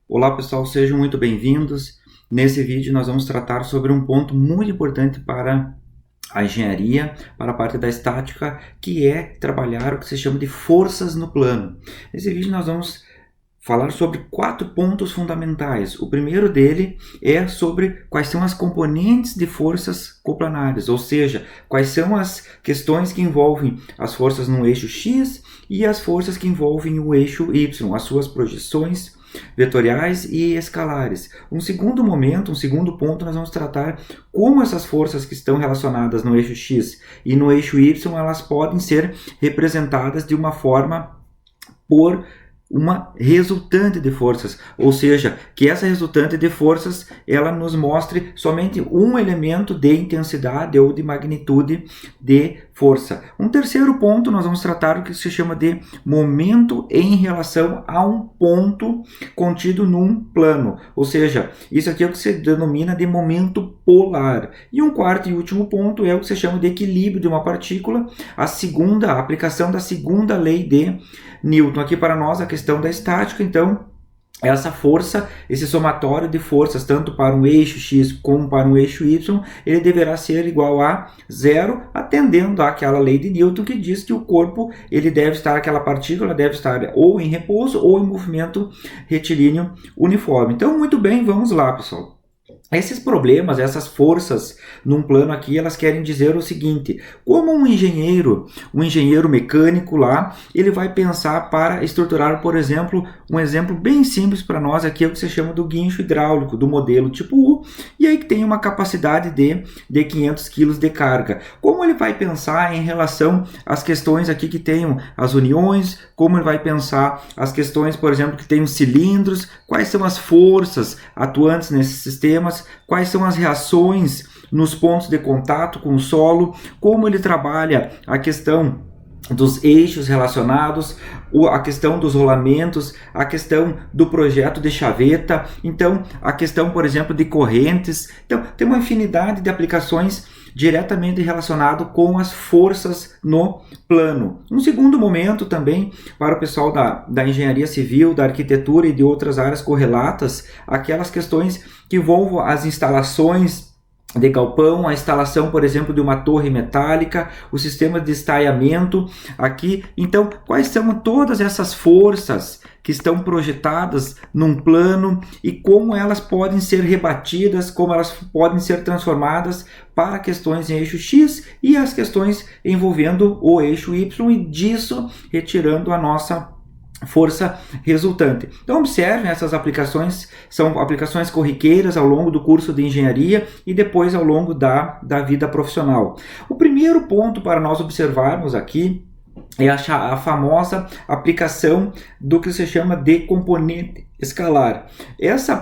Olá pessoal, sejam muito bem-vindos. Nesse vídeo nós vamos tratar sobre um ponto muito importante para a engenharia, para a parte da estática, que é trabalhar o que se chama de forças no plano. Nesse vídeo nós vamos falar sobre 4 pontos fundamentais. O primeiro dele é sobre quais são as componentes de forças coplanares, ou seja, quais são as questões que envolvem as forças no eixo X e as forças que envolvem o eixo Y, as suas projeções vetoriais e escalares. Um segundo ponto, nós vamos tratar como essas forças que estão relacionadas no eixo X e no eixo Y, elas podem ser representadas de uma forma por uma resultante de forças, ou seja, que essa resultante de forças ela nos mostre somente um elemento de intensidade ou de magnitude de força. Um terceiro ponto, nós vamos tratar o que se chama de momento em relação a um ponto contido num plano, ou seja, isso aqui é o que se denomina de momento polar. E um quarto e último ponto é o que se chama de equilíbrio de uma partícula, a aplicação da segunda lei de Newton. Aqui para nós a questão da estática, então essa força, esse somatório de forças, tanto para um eixo X como para um eixo Y, ele deverá ser igual a zero, atendendo àquela lei de Newton que diz que o corpo, aquela partícula deve estar ou em repouso ou em movimento retilíneo uniforme. Então, muito bem, vamos lá, pessoal. Esses problemas, essas forças num plano aqui, elas querem dizer o seguinte: como um engenheiro mecânico lá, ele vai pensar para estruturar, por exemplo, um exemplo bem simples para nós aqui é o que se chama do guincho hidráulico, do modelo tipo U, e aí que tem uma capacidade de 500 kg de carga. Como ele vai pensar em relação às questões aqui que tenham as uniões, como ele vai pensar as questões, por exemplo, que tenham cilindros, quais são as forças atuantes nesses sistemas, quais são as reações nos pontos de contato com o solo, como ele trabalha a questão dos eixos relacionados, a questão dos rolamentos, a questão do projeto de chaveta, então a questão, por exemplo, de correntes. Então tem uma infinidade de aplicações diretamente relacionado com as forças no plano. Um segundo momento também para o pessoal da engenharia civil, da arquitetura e de outras áreas correlatas, aquelas questões que envolvam as instalações de galpão, a instalação, por exemplo, de uma torre metálica, o sistema de estaiamento aqui. Então, quais são todas essas forças que estão projetadas num plano e como elas podem ser rebatidas, como elas podem ser transformadas para questões em eixo X e as questões envolvendo o eixo Y e disso retirando a nossa força resultante. Então observem, essas aplicações são aplicações corriqueiras ao longo do curso de engenharia e depois ao longo da vida profissional. O primeiro ponto para nós observarmos aqui é a famosa aplicação do que se chama de componente escalar. Essa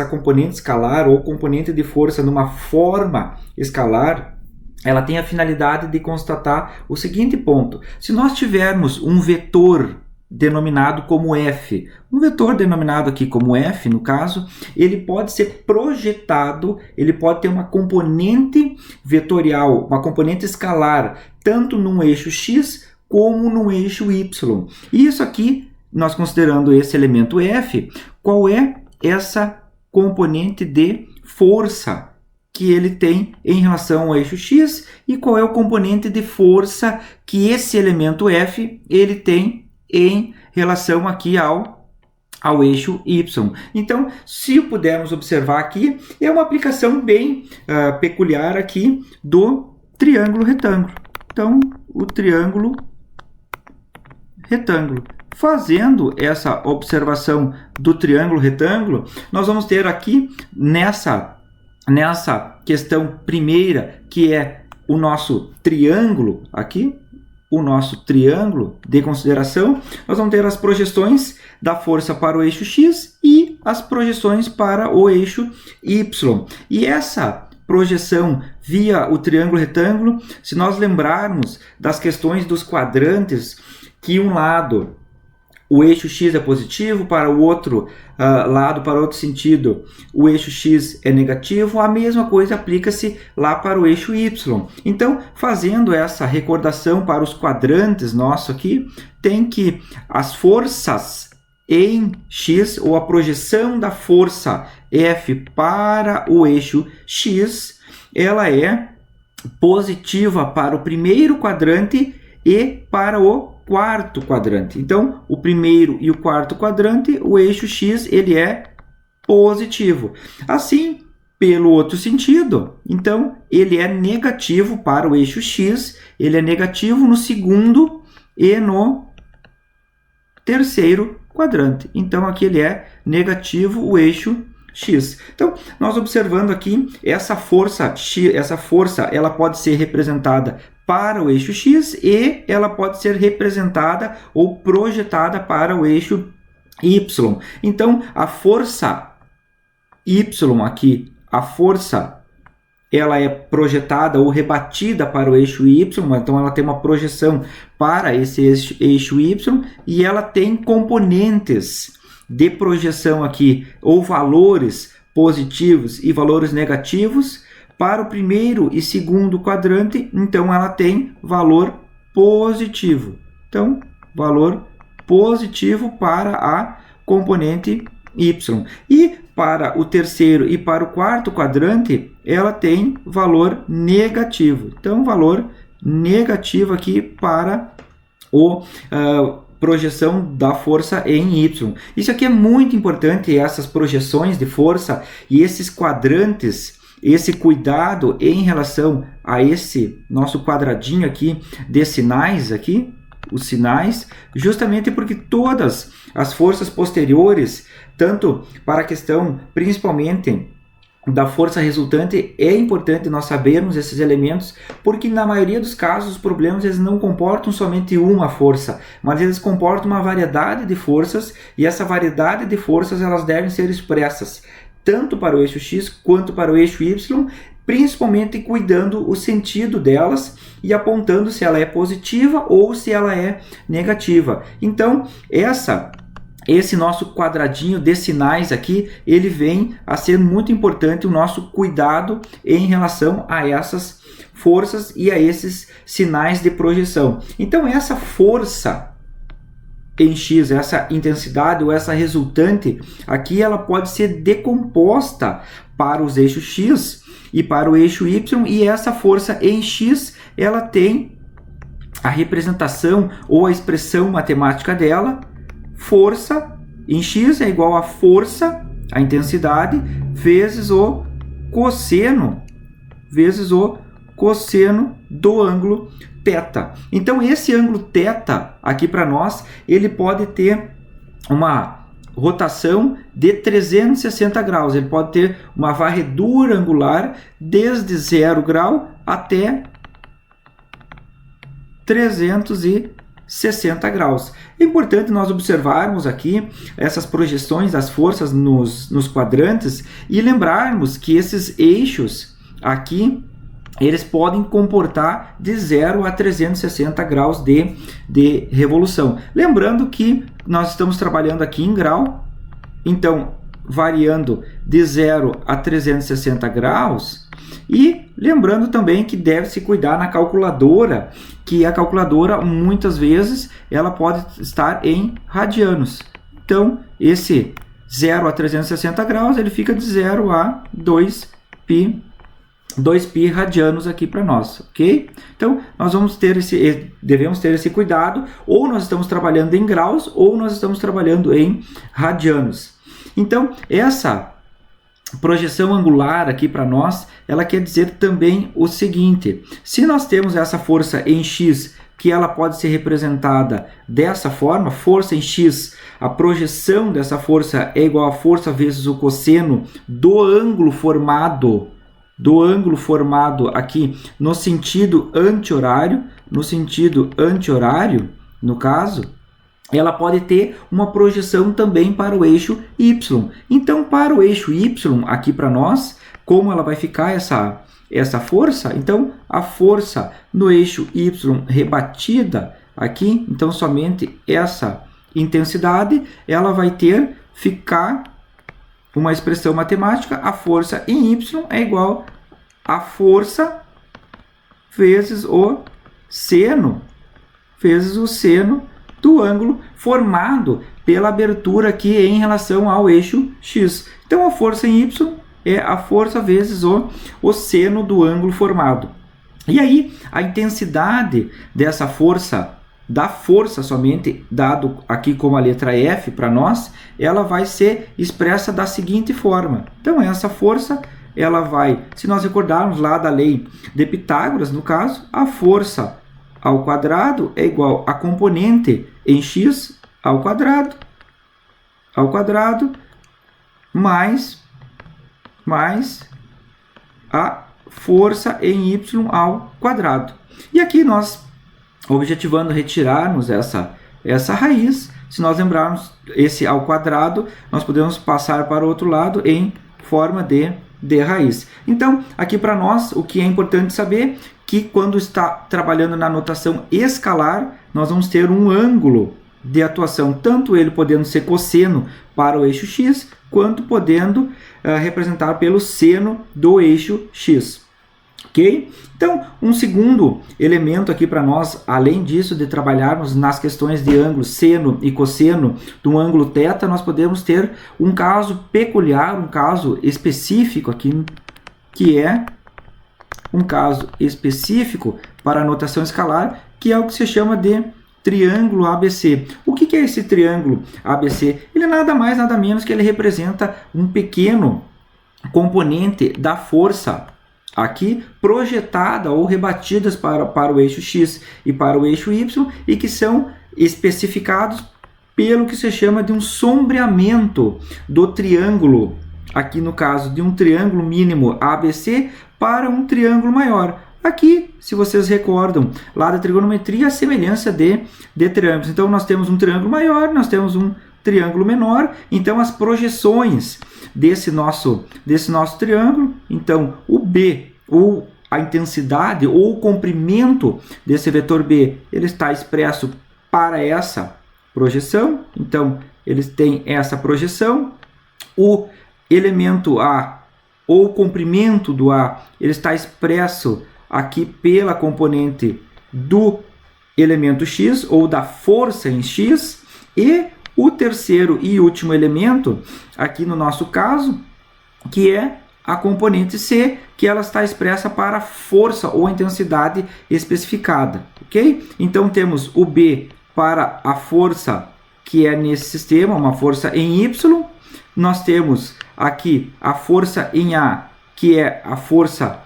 componente escalar ou componente de força numa forma escalar, ela tem a finalidade de constatar o seguinte ponto: se nós tivermos um vetor denominado como F. Um vetor denominado aqui como F, no caso, ele pode ser projetado, ele pode ter uma componente vetorial, uma componente escalar, tanto num eixo X como no eixo Y. E isso aqui, nós considerando esse elemento F, qual é essa componente de força que ele tem em relação ao eixo X e qual é o componente de força que esse elemento F ele tem em relação aqui ao eixo Y. Então, se pudermos observar aqui, é uma aplicação bem peculiar aqui do triângulo retângulo. Então, o triângulo retângulo. Fazendo essa observação do triângulo retângulo, nós vamos ter aqui nessa questão primeira, que é o nosso triângulo aqui, o nosso triângulo de consideração, nós vamos ter as projeções da força para o eixo X e as projeções para o eixo Y. E essa projeção via o triângulo retângulo, se nós lembrarmos das questões dos quadrantes, que um lado o eixo X é positivo, para o outro lado, para outro sentido, o eixo X é negativo, a mesma coisa aplica-se lá para o eixo Y. Então, fazendo essa recordação para os quadrantes nosso aqui, tem que as forças em x, ou a projeção da força F para o eixo x, ela é positiva para o primeiro quadrante e para o quarto quadrante. Então, o primeiro e o quarto quadrante, o eixo x, ele é positivo. Assim, pelo outro sentido, então, ele é negativo para o eixo x, ele é negativo no segundo e no terceiro quadrante. Então, aqui ele é negativo o eixo x. Então, nós observando aqui, essa força x, ela pode ser representada para o eixo x e ela pode ser representada ou projetada para o eixo y. Então, a força y aqui, a força, ela é projetada ou rebatida para o eixo y, então ela tem uma projeção para esse eixo y e ela tem componentes de projeção aqui, ou valores positivos e valores negativos. Para o primeiro e segundo quadrante, então ela tem valor positivo. Então, valor positivo para a componente y. E para o terceiro e para o quarto quadrante, ela tem valor negativo. Então, valor negativo aqui para o projeção da força em y. Isso aqui é muito importante, essas projeções de força e esses quadrantes, esse cuidado em relação a esse nosso quadradinho aqui de sinais aqui, os sinais, justamente porque todas as forças posteriores, tanto para a questão principalmente da força resultante, é importante nós sabermos esses elementos, porque na maioria dos casos os problemas eles não comportam somente uma força, mas eles comportam uma variedade de forças, e essa variedade de forças elas devem ser expressas tanto para o eixo x quanto para o eixo y, principalmente cuidando o sentido delas e apontando se ela é positiva ou se ela é negativa. Então, esse nosso quadradinho de sinais aqui, ele vem a ser muito importante o nosso cuidado em relação a essas forças e a esses sinais de projeção. Então, essa força em x, essa intensidade ou essa resultante, aqui ela pode ser decomposta para os eixos x e para o eixo y, e essa força em x, ela tem a representação ou a expressão matemática dela, força em x é igual a força, a intensidade, vezes o cosseno do ângulo θ. Então, esse ângulo θ aqui para nós, ele pode ter uma rotação de 360 graus. Ele pode ter uma varredura angular desde 0 grau até 360 graus. É importante nós observarmos aqui essas projeções das forças nos quadrantes e lembrarmos que esses eixos aqui, eles podem comportar de 0 a 360 graus de revolução. Lembrando que nós estamos trabalhando aqui em grau, então variando de 0 a 360 graus, e lembrando também que deve-se cuidar na calculadora, que a calculadora muitas vezes ela pode estar em radianos. Então, esse 0 a 360 graus, ele fica de 0 a 2π radianos aqui para nós, ok? Então, nós devemos ter esse cuidado, ou nós estamos trabalhando em graus, ou nós estamos trabalhando em radianos. Então, essa projeção angular aqui para nós, ela quer dizer também o seguinte: se nós temos essa força em x, que ela pode ser representada dessa forma, força em x, a projeção dessa força é igual a força vezes o cosseno do ângulo formado aqui no sentido anti-horário, no caso, ela pode ter uma projeção também para o eixo y. Então, para o eixo y, aqui para nós, como ela vai ficar essa força? Então, a força no eixo y rebatida aqui, então somente essa intensidade, ela vai ficar uma expressão matemática, a força em y é igual a força vezes o seno do ângulo formado pela abertura aqui em relação ao eixo X. Então a força em Y é a força vezes o seno do ângulo formado. E aí a intensidade dessa força, da força somente, dado aqui como a letra F para nós, ela vai ser expressa da seguinte forma. Então essa força, ela vai, se nós recordarmos lá da lei de Pitágoras, no caso, a força ao quadrado é igual a componente em x ao quadrado mais a força em y ao quadrado. E aqui nós, objetivando retirarmos essa raiz, se nós lembrarmos esse ao quadrado, nós podemos passar para o outro lado em forma de raiz. Então, aqui para nós, o que é importante saber que quando está trabalhando na notação escalar, nós vamos ter um ângulo de atuação, tanto ele podendo ser cosseno para o eixo x, quanto podendo representar pelo seno do eixo x. Ok? Então, um segundo elemento aqui para nós, além disso de trabalharmos nas questões de ângulo seno e cosseno do ângulo θ, nós podemos ter um caso peculiar, um caso específico aqui, que é um caso específico para a notação escalar, que é o que se chama de triângulo ABC. O que é esse triângulo ABC? Ele é nada mais, nada menos que ele representa um pequeno componente da força aqui projetada ou rebatidas para o eixo X e para o eixo Y, e que são especificados pelo que se chama de um sombreamento do triângulo, aqui no caso de um triângulo mínimo ABC para um triângulo maior. Aqui, se vocês recordam, lá da trigonometria, a semelhança de triângulos. Então, nós temos um triângulo maior, nós temos um triângulo menor. Então, as projeções desse nosso triângulo, então, o B, ou a intensidade, ou o comprimento desse vetor B, ele está expresso para essa projeção. Então, eles têm essa projeção. O elemento A, ou o comprimento do A, ele está expresso aqui pela componente do elemento x, ou da força em x, e o terceiro e último elemento, aqui no nosso caso, que é a componente C, que ela está expressa para a força ou a intensidade especificada, ok? Então temos o B para a força que é nesse sistema, uma força em Y, nós temos aqui a força em A, que é a força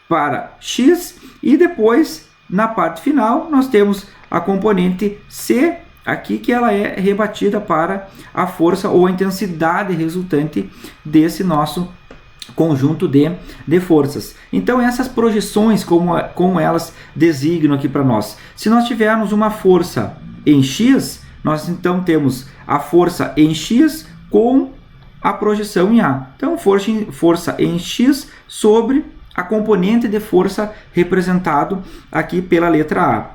para x, e depois, na parte final, nós temos a componente C, aqui, que ela é rebatida para a força ou a intensidade resultante desse nosso conjunto de forças. Então, essas projeções, como elas designam aqui para nós. Se nós tivermos uma força em x, nós então temos a força em x com a projeção em A. Então, força em x sobre a componente de força representado aqui pela letra A.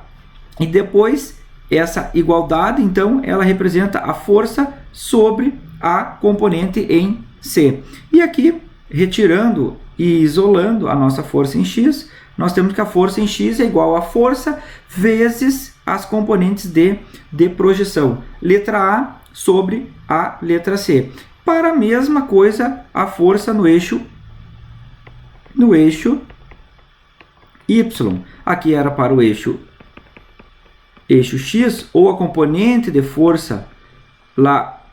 E depois, essa igualdade, então, ela representa a força sobre a componente em C. E aqui, retirando e isolando a nossa força em x, nós temos que a força em x é igual a força vezes as componentes de projeção. Letra A sobre a letra C. Para a mesma coisa, a força no eixo Y. Aqui era para o eixo X, ou a componente de força lá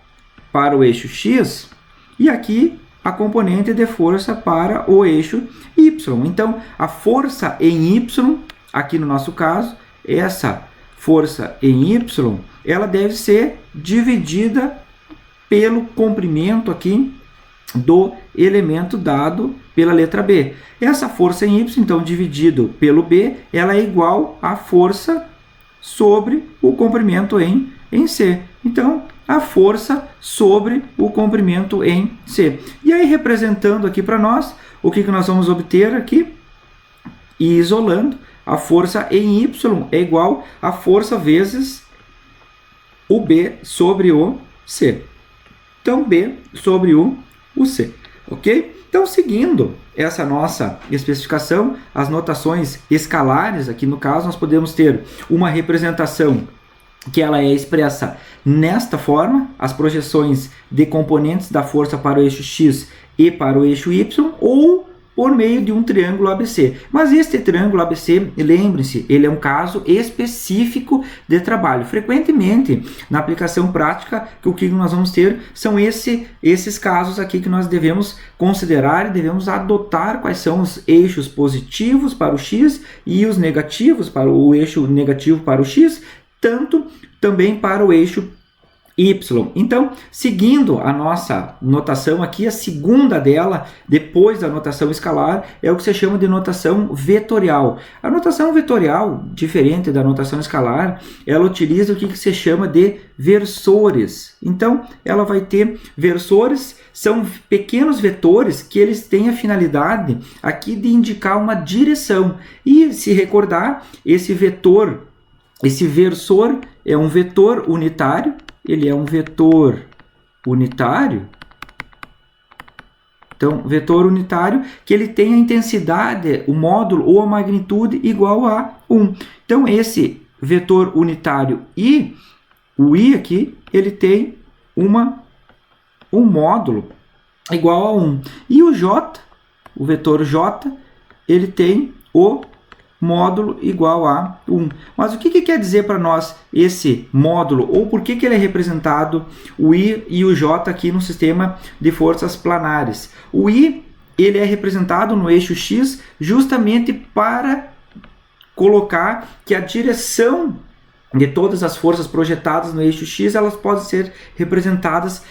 para o eixo X, e aqui a componente de força para o eixo Y. Então, a força em Y, aqui no nosso caso, essa força em Y, ela deve ser dividida pelo comprimento aqui do elemento dado pela letra B. Essa força em Y, então, dividido pelo B, ela é igual à força sobre o comprimento em C. Então, a força sobre o comprimento em C. E aí, representando aqui para nós, o que nós vamos obter aqui? E isolando, a força em Y é igual à força vezes o B sobre o C. Então, B sobre o C. Ok? Então, seguindo essa nossa especificação, as notações escalares, aqui no caso, nós podemos ter uma representação que ela é expressa nesta forma, as projeções de componentes da força para o eixo X e para o eixo Y, ou por meio de um triângulo ABC. Mas este triângulo ABC, lembre-se, ele é um caso específico de trabalho. Frequentemente, na aplicação prática, o que nós vamos ter são esses casos aqui que nós devemos considerar e devemos adotar quais são os eixos positivos para o X e os negativos para o eixo negativo para o X, tanto também para o eixo Y. Então, seguindo a nossa notação aqui, a segunda dela, depois da notação escalar, é o que se chama de notação vetorial. A notação vetorial, diferente da notação escalar, ela utiliza o que se chama de versores. Então, ela vai ter versores, são pequenos vetores que eles têm a finalidade aqui de indicar uma direção. E se recordar, esse versor é um vetor unitário. Ele é um vetor unitário. Então, vetor unitário que ele tem a intensidade, o módulo ou a magnitude igual a 1. Então, esse vetor unitário I, o I aqui, ele tem um módulo igual a 1. E o J, o vetor J, ele tem o módulo igual a 1. Mas o que quer dizer para nós esse módulo? Ou por que ele é representado, o I e o J, aqui no sistema de forças planares? O I, ele é representado no eixo X justamente para colocar que a direção de todas as forças projetadas no eixo X, elas podem ser representadas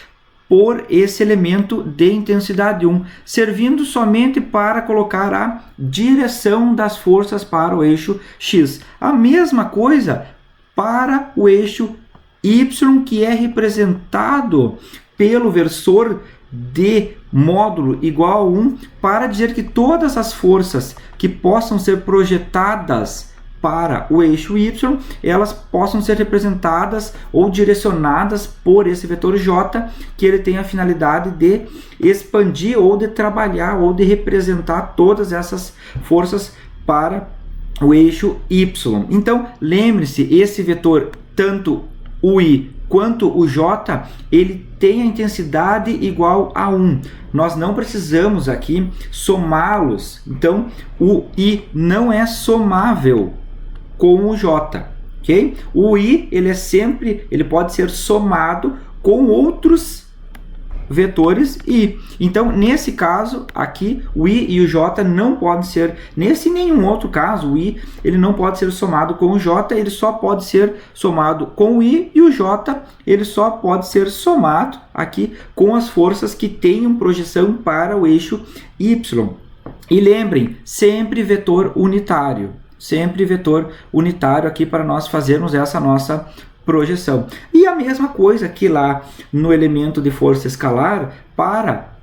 por esse elemento de intensidade 1, servindo somente para colocar a direção das forças para o eixo X. A mesma coisa para o eixo Y, que é representado pelo versor de módulo igual a 1, para dizer que todas as forças que possam ser projetadas para o eixo Y, elas possam ser representadas ou direcionadas por esse vetor J, que ele tem a finalidade de expandir ou de trabalhar ou de representar todas essas forças para o eixo Y. Então, lembre-se, esse vetor, tanto o I quanto o J, ele tem a intensidade igual a 1. Nós não precisamos aqui somá-los. Então, o I não é somável com o J, ok? O I, ele pode ser somado com outros vetores I. Então, nesse caso aqui, o I e o J não podem ser, nesse e nenhum outro caso, o I ele não pode ser somado com o J, ele só pode ser somado com o I, e o J ele só pode ser somado aqui com as forças que tenham projeção para o eixo Y. E lembrem, sempre vetor unitário. Sempre vetor unitário aqui para nós fazermos essa nossa projeção. E a mesma coisa aqui lá no elemento de força escalar, para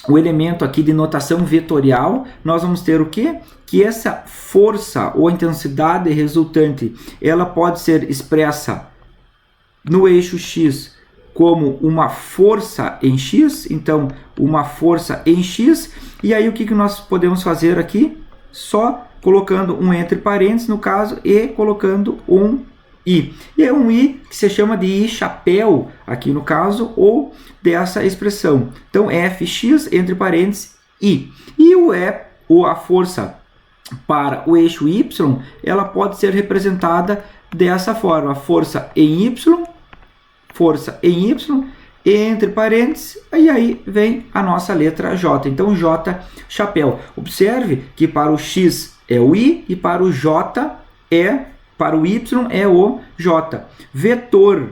o elemento aqui de notação vetorial, nós vamos ter o quê? Que essa força ou intensidade resultante, ela pode ser expressa no eixo X como uma força em X, então uma força em X, e aí o que nós podemos fazer aqui? Só colocando um entre parênteses, no caso, e colocando um I. E é um I que se chama de I chapéu, aqui no caso, ou dessa expressão. Então, Fx, entre parênteses, I. E a força para o eixo Y, ela pode ser representada dessa forma. Força em Y, entre parênteses, e aí vem a nossa letra J. Então, J chapéu. Observe que para o X é o I e para o J para o Y é o J. Vetor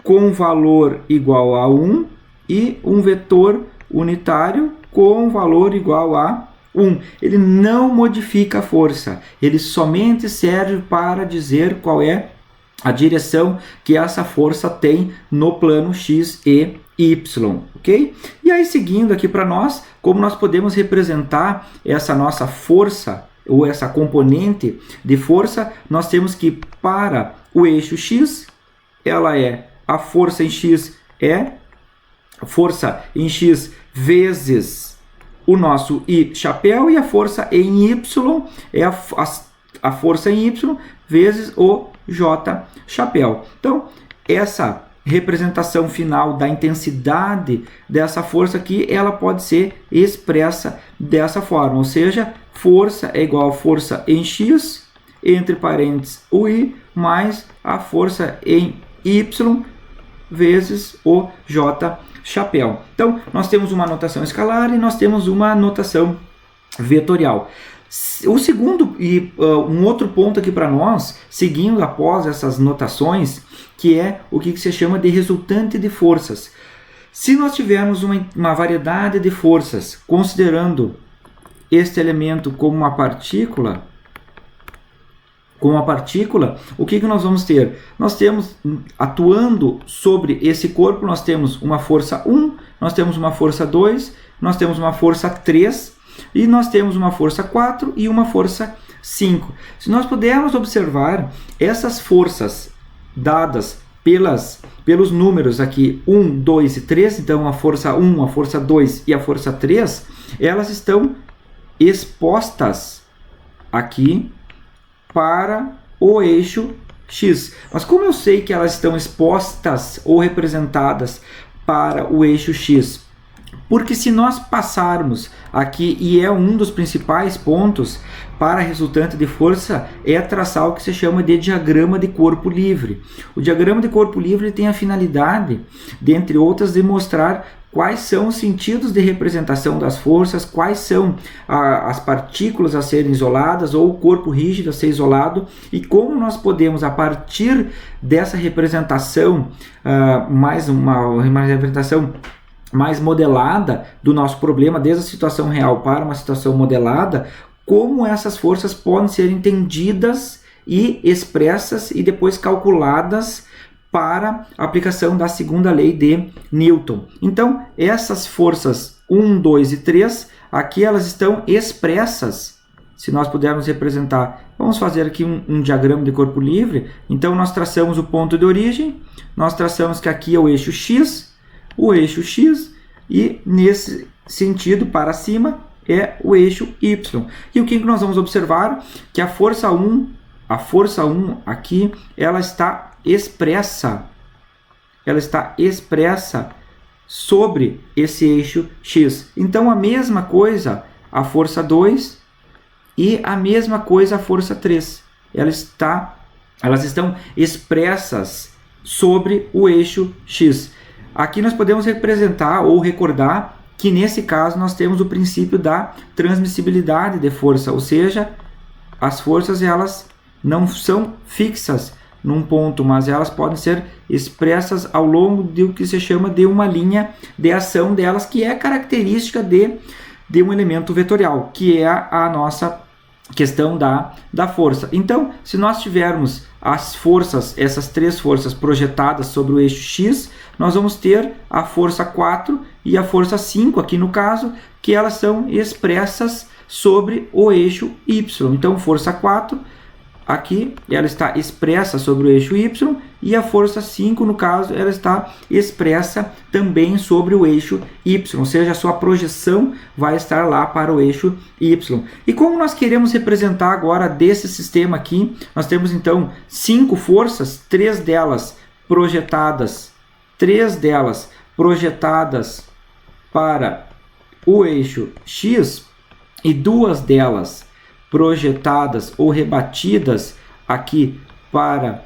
com valor igual a 1 e um vetor unitário com valor igual a 1. Ele não modifica a força, ele somente serve para dizer qual é a direção que essa força tem no plano X e Y, ok? E aí, seguindo aqui para nós, como nós podemos representar essa nossa força, ou essa componente de força, nós temos que, para o eixo X, ela é a força em X vezes o nosso I chapéu, e a força em Y é a força em Y vezes o J chapéu. Então, essa representação final da intensidade dessa força aqui, ela pode ser expressa dessa forma, ou seja, força é igual a força em X, entre parênteses o I, mais a força em Y, vezes o J chapéu. Então, nós temos uma notação escalar e nós temos uma notação vetorial. O segundo e um outro ponto aqui para nós, seguindo após essas notações, que é o que se chama de resultante de forças. Se nós tivermos uma variedade de forças, considerando este elemento como uma partícula, o que nós vamos ter? Nós temos, atuando sobre esse corpo, nós temos uma força 1, nós temos uma força 2, nós temos uma força 3, e nós temos uma força 4 e uma força 5. Se nós pudermos observar essas forças dadas pelos números aqui 1, 2 e 3, então a força 1, a força 2 e a força 3, elas estão expostas aqui para o eixo X. Mas como eu sei que elas estão expostas ou representadas para o eixo X? Porque se nós passarmos aqui, e é um dos principais pontos para a resultante de força, é traçar o que se chama de diagrama de corpo livre. O diagrama de corpo livre tem a finalidade, dentre outras, de mostrar quais são os sentidos de representação das forças, quais são as partículas a serem isoladas ou o corpo rígido a ser isolado, e como nós podemos, a partir dessa representação, uma representação mais modelada do nosso problema, desde a situação real para uma situação modelada, como essas forças podem ser entendidas e expressas e depois calculadas para a aplicação da segunda lei de Newton. Então, essas forças 1, 2 e 3, aqui elas estão expressas. Se nós pudermos representar, vamos fazer aqui um diagrama de corpo livre. Então, nós traçamos o ponto de origem, nós traçamos que aqui é o eixo X, e nesse sentido, para cima, é o eixo Y. E o que nós vamos observar? Que a força 1 aqui, ela está expressa sobre esse eixo X. Então, a mesma coisa a força 2 e a mesma coisa a força 3. Elas estão expressas sobre o eixo X. Aqui nós podemos representar ou recordar que nesse caso nós temos o princípio da transmissibilidade de força, ou seja, as forças elas não são fixas num ponto, mas elas podem ser expressas ao longo do que se chama de uma linha de ação delas, que é característica de um elemento vetorial, que é a nossa questão da força. Então, se nós tivermos as forças, essas três forças projetadas sobre o eixo X, nós vamos ter a força 4 e a força 5, aqui no caso, que elas são expressas sobre o eixo Y. Então, força 4, aqui, ela está expressa sobre o eixo Y, e a força 5, no caso, ela está expressa também sobre o eixo Y, ou seja, a sua projeção vai estar lá para o eixo Y. E como nós queremos representar agora desse sistema aqui, nós temos então 5 forças, 3 delas projetadas para o eixo X e 2 delas projetadas ou rebatidas aqui para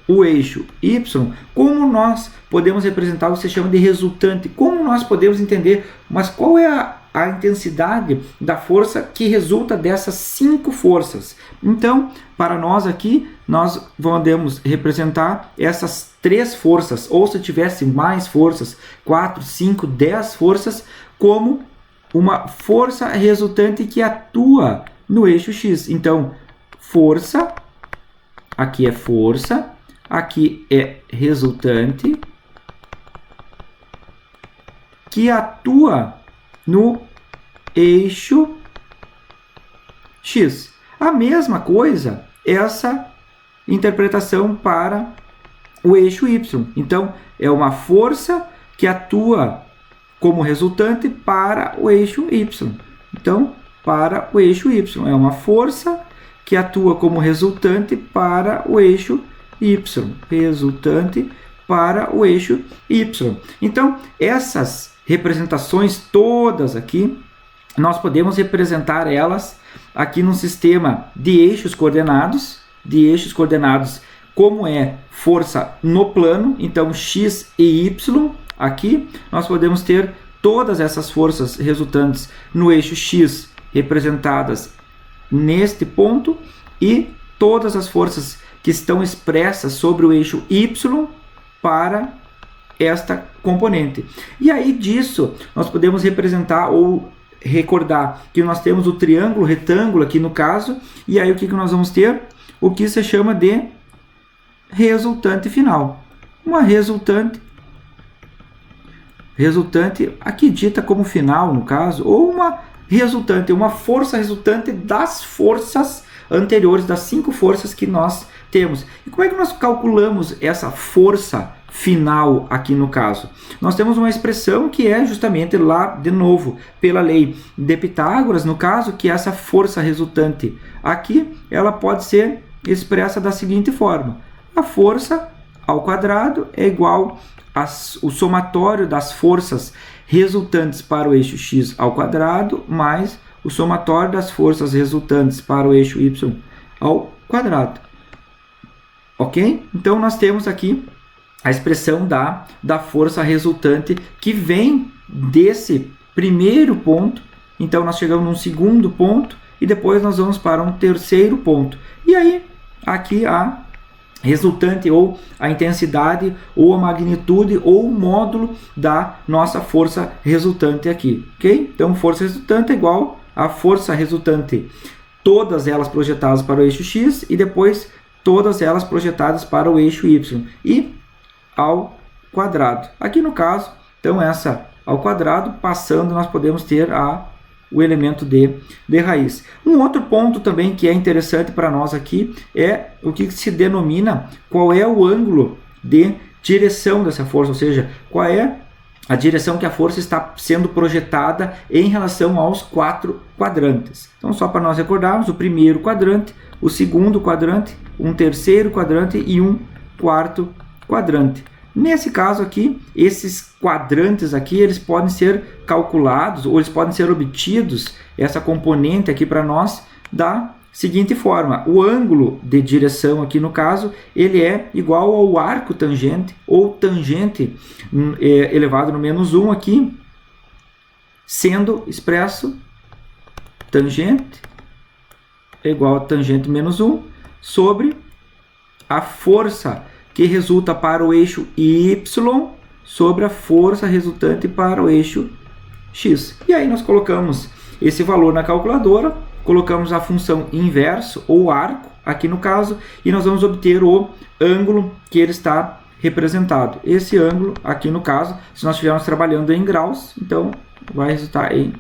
o eixo Y. Como nós podemos representar o que se chama de resultante? Como nós podemos entender, mas qual é a intensidade da força que resulta dessas 5 forças? Então, para nós aqui, nós podemos representar essas 3 forças, ou se tivesse mais forças, 4, 5, 10 forças, como uma força resultante que atua no eixo X. Então, força, aqui é resultante, que atua no eixo X. A mesma coisa, essa interpretação para o eixo Y. Então, é uma força que atua como resultante para o eixo Y. Então, para o eixo Y, é uma força que atua como resultante para o eixo Y. Resultante para o eixo Y. Então, essas representações todas aqui, nós podemos representar elas aqui no sistema de eixos coordenados, como é força no plano, então X e Y, aqui nós podemos ter todas essas forças resultantes no eixo X representadas neste ponto e todas as forças que estão expressas sobre o eixo Y para esta componente. E aí disso nós podemos representar ou recordar que nós temos o triângulo retângulo aqui no caso, e aí o que nós vamos ter? O que se chama de resultante final. Uma resultante aqui dita como final no caso, ou uma força resultante das forças anteriores, das 5 forças que nós temos. E como é que nós calculamos essa força final aqui no caso? Nós temos uma expressão que é justamente lá, de novo, pela lei de Pitágoras, no caso, que essa força resultante aqui, ela pode ser expressa da seguinte forma: a força ao quadrado é igual ao somatório das forças resultantes para o eixo x ao quadrado mais o somatório das forças resultantes para o eixo y ao quadrado. Ok? Então nós temos aqui a expressão da força resultante que vem desse primeiro ponto. Então nós chegamos num segundo ponto e depois nós vamos para um terceiro ponto. E aí aqui a resultante ou a intensidade ou a magnitude ou o módulo da nossa força resultante aqui, ok? Então força resultante é igual a força resultante, todas elas projetadas para o eixo x e depois todas elas projetadas para o eixo y e ao quadrado. Aqui no caso, então essa ao quadrado, passando nós podemos ter o elemento de raiz. Um outro ponto também que é interessante para nós aqui é o que se denomina qual é o ângulo de direção dessa força, ou seja, qual é a direção que a força está sendo projetada em relação aos 4 quadrantes. Então, só para nós recordarmos, o primeiro quadrante, o segundo quadrante, um terceiro quadrante e um quarto quadrante. Nesse caso aqui, esses quadrantes aqui, eles podem ser calculados ou eles podem ser obtidos, essa componente aqui para nós, da seguinte forma: o ângulo de direção aqui no caso, ele é igual ao arco tangente ou tangente elevado no menos 1 aqui, sendo expresso tangente é igual a tangente menos 1 sobre a força que resulta para o eixo y sobre a força resultante para o eixo x. E aí nós colocamos esse valor na calculadora, colocamos a função inverso ou arco aqui no caso e nós vamos obter o ângulo que ele está representado. Esse ângulo aqui no caso, se nós estivermos trabalhando em graus, então vai resultar em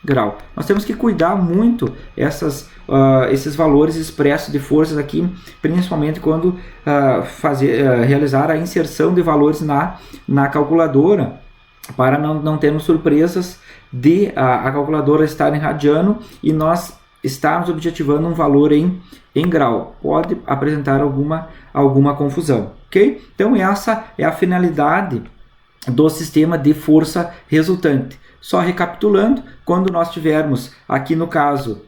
grau. Nós temos que cuidar muito esses valores expressos de forças aqui, principalmente quando realizar a inserção de valores na calculadora, para não termos surpresas de a calculadora estar em radiano e nós estarmos objetivando um valor em grau. Pode apresentar alguma confusão, ok? Então essa é a finalidade do sistema de força resultante. Só recapitulando, quando nós tivermos aqui no caso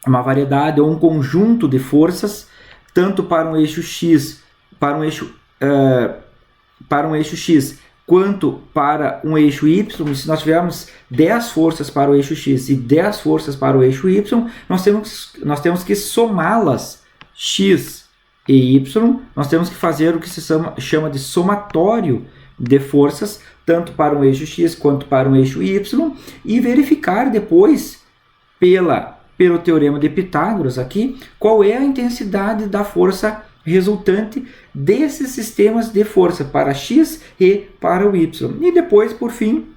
uma variedade ou um conjunto de forças, tanto para um eixo x, para um eixo x, quanto para um eixo y, se nós tivermos 10 forças para o eixo x e 10 forças para o eixo y, nós temos que somá-las, x e y, nós temos que fazer o que se chama de somatório de forças, tanto para um eixo x quanto para um eixo y, e verificar depois, pelo teorema de Pitágoras aqui, qual é a intensidade da força resultante desses sistemas de força para x e para o y. E depois, por fim,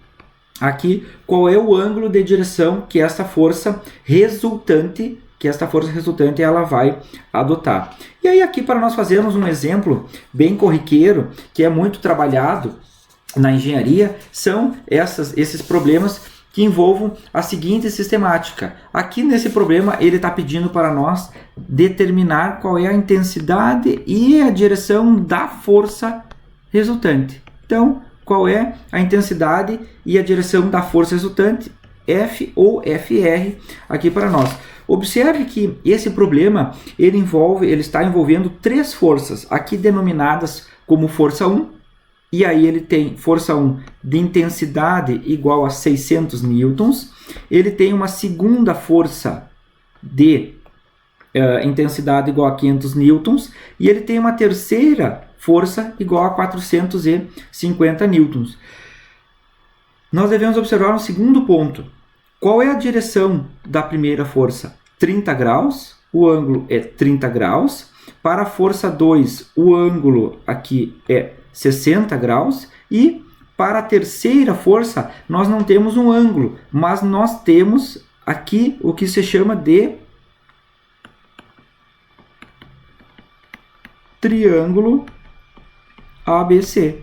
aqui, qual é o ângulo de direção que esta força resultante ela vai adotar. E aí aqui para nós fazermos um exemplo bem corriqueiro, que é muito trabalhado na engenharia, são esses problemas que envolvam a seguinte sistemática. Aqui nesse problema ele está pedindo para nós determinar qual é a intensidade e a direção da força resultante. Então, qual é a intensidade e a direção da força resultante, F ou FR, aqui para nós. Observe que esse problema ele está envolvendo 3 forças, aqui denominadas como força 1, e aí ele tem força 1 de intensidade igual a 600 newtons, ele tem uma segunda força de intensidade igual a 500 newtons, e ele tem uma terceira força igual a 450 newtons. Nós devemos observar um segundo ponto. Qual é a direção da primeira força? 30 graus, o ângulo é 30 graus. Para a força 2, o ângulo aqui é 60 graus. E para a terceira força, nós não temos um ângulo, mas nós temos aqui o que se chama de triângulo ABC.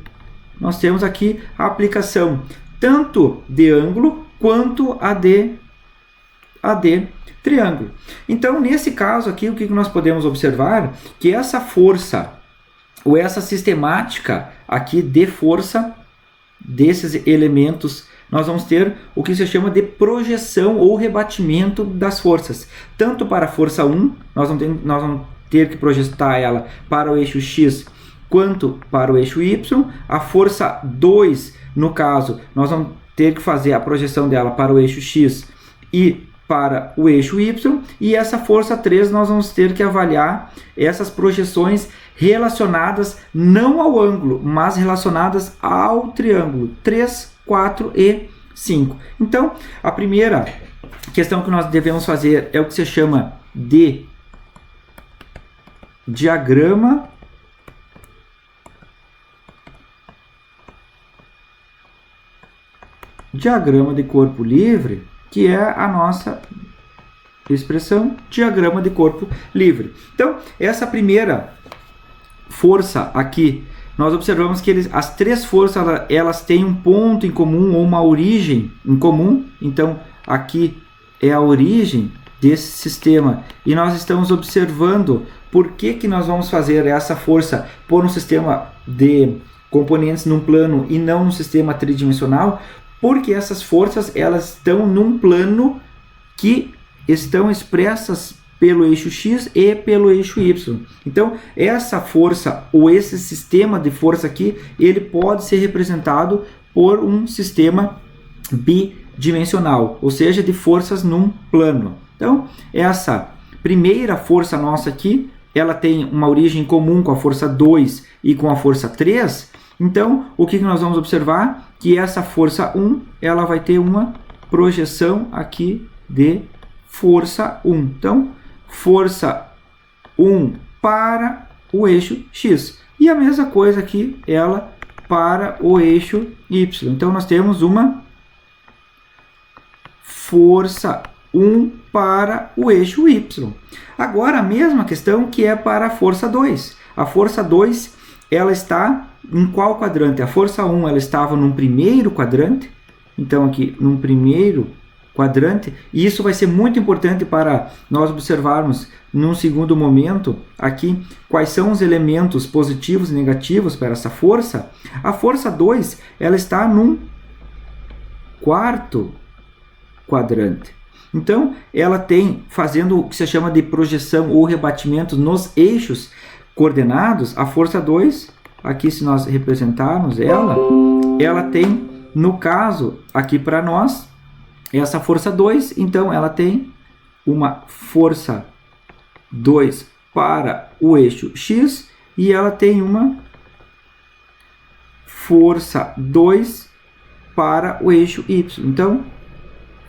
Nós temos aqui a aplicação tanto de ângulo quanto a de triângulo. Então, nesse caso aqui, o que nós podemos observar? Que essa força, ou essa sistemática aqui de força desses elementos, nós vamos ter o que se chama de projeção ou rebatimento das forças. Tanto para a força 1, nós vamos ter que projetar ela para o eixo X, quanto para o eixo Y. A força 2, no caso, nós vamos ter que fazer a projeção dela para o eixo X e para o eixo Y. E essa força 3, nós vamos ter que avaliar essas projeções relacionadas não ao ângulo, mas relacionadas ao triângulo 3, 4 e 5. Então, a primeira questão que nós devemos fazer é o que se chama de diagrama de corpo livre, que é a nossa expressão diagrama de corpo livre. Então, essa primeira força aqui, nós observamos que as 3 forças elas têm um ponto em comum ou uma origem em comum. Então, aqui é a origem desse sistema e nós estamos observando por que nós vamos fazer essa força por um sistema de componentes num plano e não num sistema tridimensional, porque essas forças elas estão num plano que estão expressas pelo eixo X e pelo eixo Y. Então, essa força ou esse sistema de força aqui, ele pode ser representado por um sistema bidimensional, ou seja, de forças num plano. Então, essa primeira força nossa aqui, ela tem uma origem comum com a força 2 e com a força 3. Então, o que nós vamos observar? Que essa força 1, ela vai ter uma projeção aqui de força 1. Então, força 1 para o eixo X. E a mesma coisa aqui, ela para o eixo Y. Então, nós temos uma força 1 para o eixo Y. Agora, a mesma questão que é para a força 2. A força 2, ela está em qual quadrante? A força 1, ela estava num primeiro quadrante. Então, aqui, num primeiro quadrante. E isso vai ser muito importante para nós observarmos, num segundo momento, aqui, quais são os elementos positivos e negativos para essa força. A força 2, ela está num quarto quadrante. Então, ela tem, fazendo o que se chama de projeção ou rebatimento nos eixos coordenados, a força 2, aqui se nós representarmos ela tem, no caso, aqui para nós, essa força 2, então ela tem uma força 2 para o eixo X e ela tem uma força 2 para o eixo Y. Então,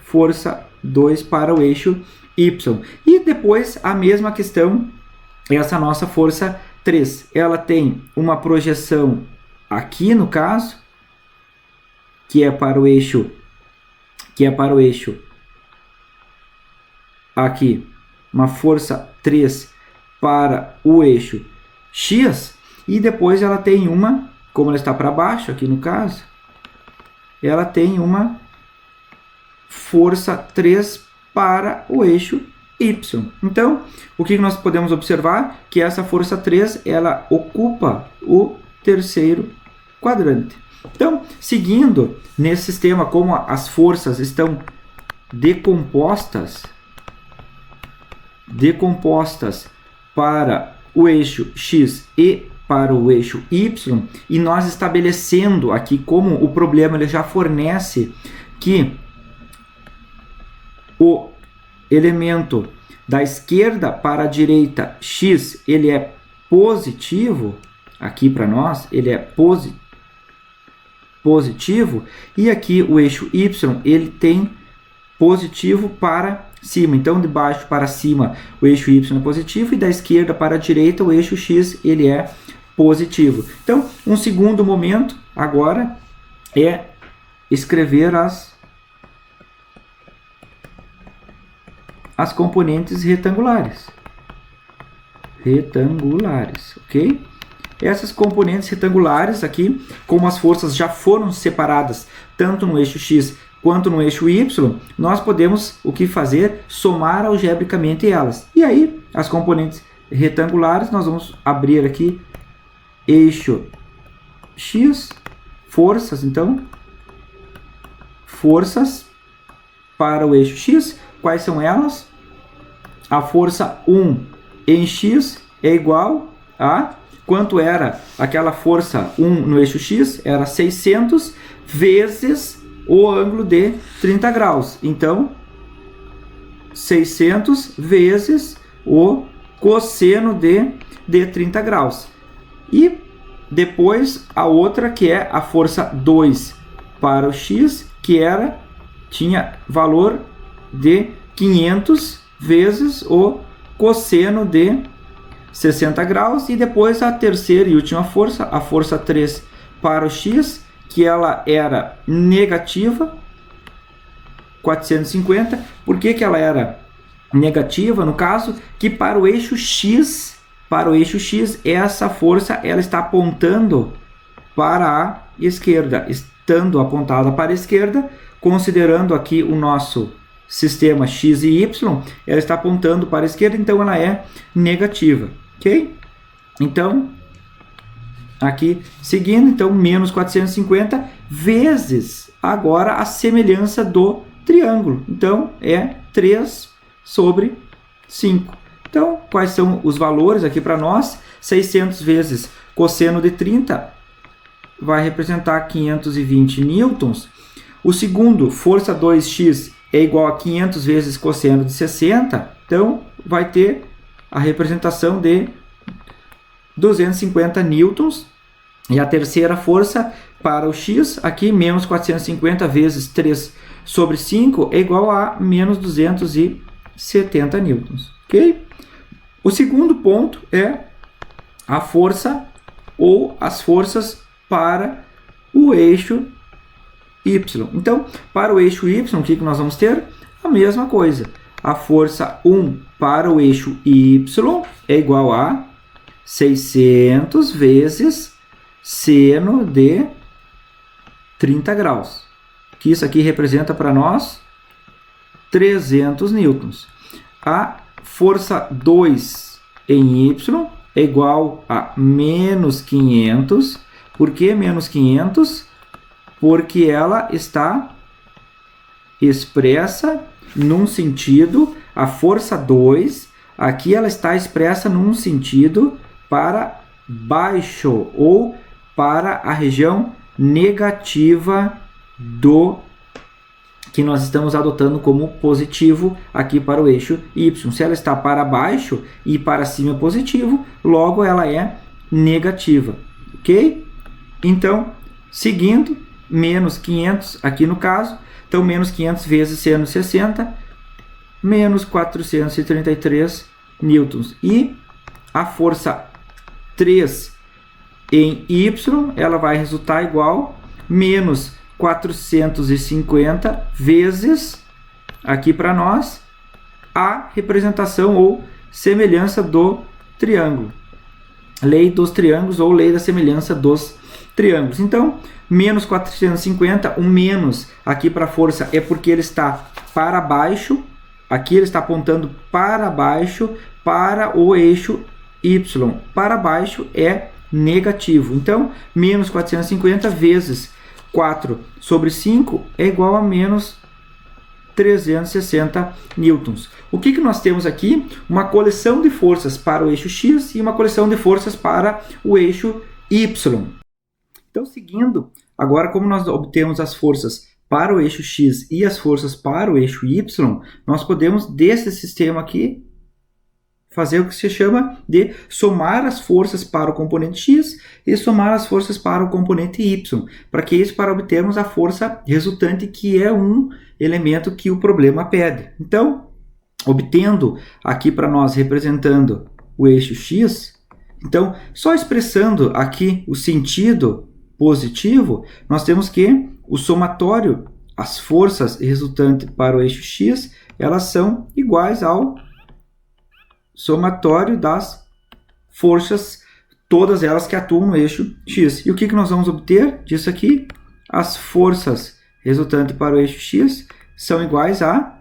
força 2 para o eixo Y. E depois a mesma questão, essa nossa força 3. Ela tem uma projeção aqui no caso, que é para o eixo aqui, uma força 3 para o eixo X, e depois ela tem uma, como ela está para baixo aqui no caso, ela tem uma força 3 para o eixo Y. Então, o que nós podemos observar? Que essa força 3, ela ocupa o terceiro quadrante. Então, seguindo nesse sistema, como as forças estão decompostas para o eixo X e para o eixo Y, e nós estabelecendo aqui como o problema ele já fornece que o elemento da esquerda para a direita X ele é positivo, aqui para nós ele é positivo, e aqui o eixo Y ele tem positivo para cima. Então, de baixo para cima o eixo Y é positivo, e da esquerda para a direita o eixo X ele é positivo. Então, um segundo momento agora é escrever as componentes retangulares, ok? Essas componentes retangulares aqui, como as forças já foram separadas tanto no eixo X quanto no eixo Y, nós podemos o que fazer? Somar algebricamente elas. E aí, as componentes retangulares, nós vamos abrir aqui eixo X, forças, então, forças para o eixo X. Quais são elas? A força 1 em X é igual a... Quanto era aquela força 1 no eixo X? Era 600 vezes o ângulo de 30 graus. Então, 600 vezes o cosseno de 30 graus. E depois a outra que é a força 2 para o X, que tinha valor de 500 vezes o cosseno de 60 graus. E depois a terceira e última força, a força 3 para o X, que ela era negativa, 450. Por que ela era negativa? No caso, que para o eixo X, essa força ela está apontando para a esquerda. Estando apontada para a esquerda, considerando aqui o nosso sistema X e Y, ela está apontando para a esquerda, então ela é negativa, ok? Então, aqui, seguindo, então, menos 450 vezes agora a semelhança do triângulo. Então, é 3 sobre 5. Então, quais são os valores aqui para nós? 600 vezes cosseno de 30 vai representar 520 newtons. O segundo, força 2x, é igual a 500 vezes cosseno de 60. Então, vai ter a representação de 250 newtons. E a terceira força para o x, aqui, menos 450 vezes 3 sobre 5 é igual a menos 270 newtons. Ok? O segundo ponto é a força ou as forças para o eixo Y. Então, para o eixo Y, o que nós vamos ter? A mesma coisa. A força 1 para o eixo Y é igual a 600 vezes seno de 30 graus. Que isso aqui representa para nós 300 newtons. A força 2 em Y é igual a menos 500. Por que menos 500? Porque ela está expressa num sentido, a força 2, aqui ela está expressa num sentido para baixo, ou para a região negativa do que nós estamos adotando como positivo aqui para o eixo Y. Se ela está para baixo e para cima é positivo, logo ela é negativa, ok? Então, seguindo, menos 500 aqui no caso, então menos 500 vezes seno de 60, menos 433 newtons. E a força 3 em Y, ela vai resultar igual menos 450 vezes, aqui para nós, a representação ou semelhança do triângulo. Lei dos triângulos ou lei da semelhança dos triângulos. Então, menos 450, o menos aqui para a força é porque ele está para baixo, aqui ele está apontando para baixo, para o eixo Y. Para baixo é negativo. Então, menos 450 vezes 4 sobre 5 é igual a menos 360 newtons. O que nós temos aqui? Uma coleção de forças para o eixo X e uma coleção de forças para o eixo Y. Então, seguindo, agora como nós obtemos as forças para o eixo X e as forças para o eixo Y, nós podemos, desse sistema aqui, fazer o que se chama de somar as forças para o componente X e somar as forças para o componente Y. Para que isso? Para obtermos a força resultante, que é um elemento que o problema pede. Então, obtendo aqui para nós, representando o eixo X, então, só expressando aqui o sentido positivo, nós temos que o somatório, as forças resultantes para o eixo X, elas são iguais ao somatório das forças, todas elas que atuam no eixo X. E o que nós vamos obter disso aqui? As forças resultantes para o eixo X são iguais a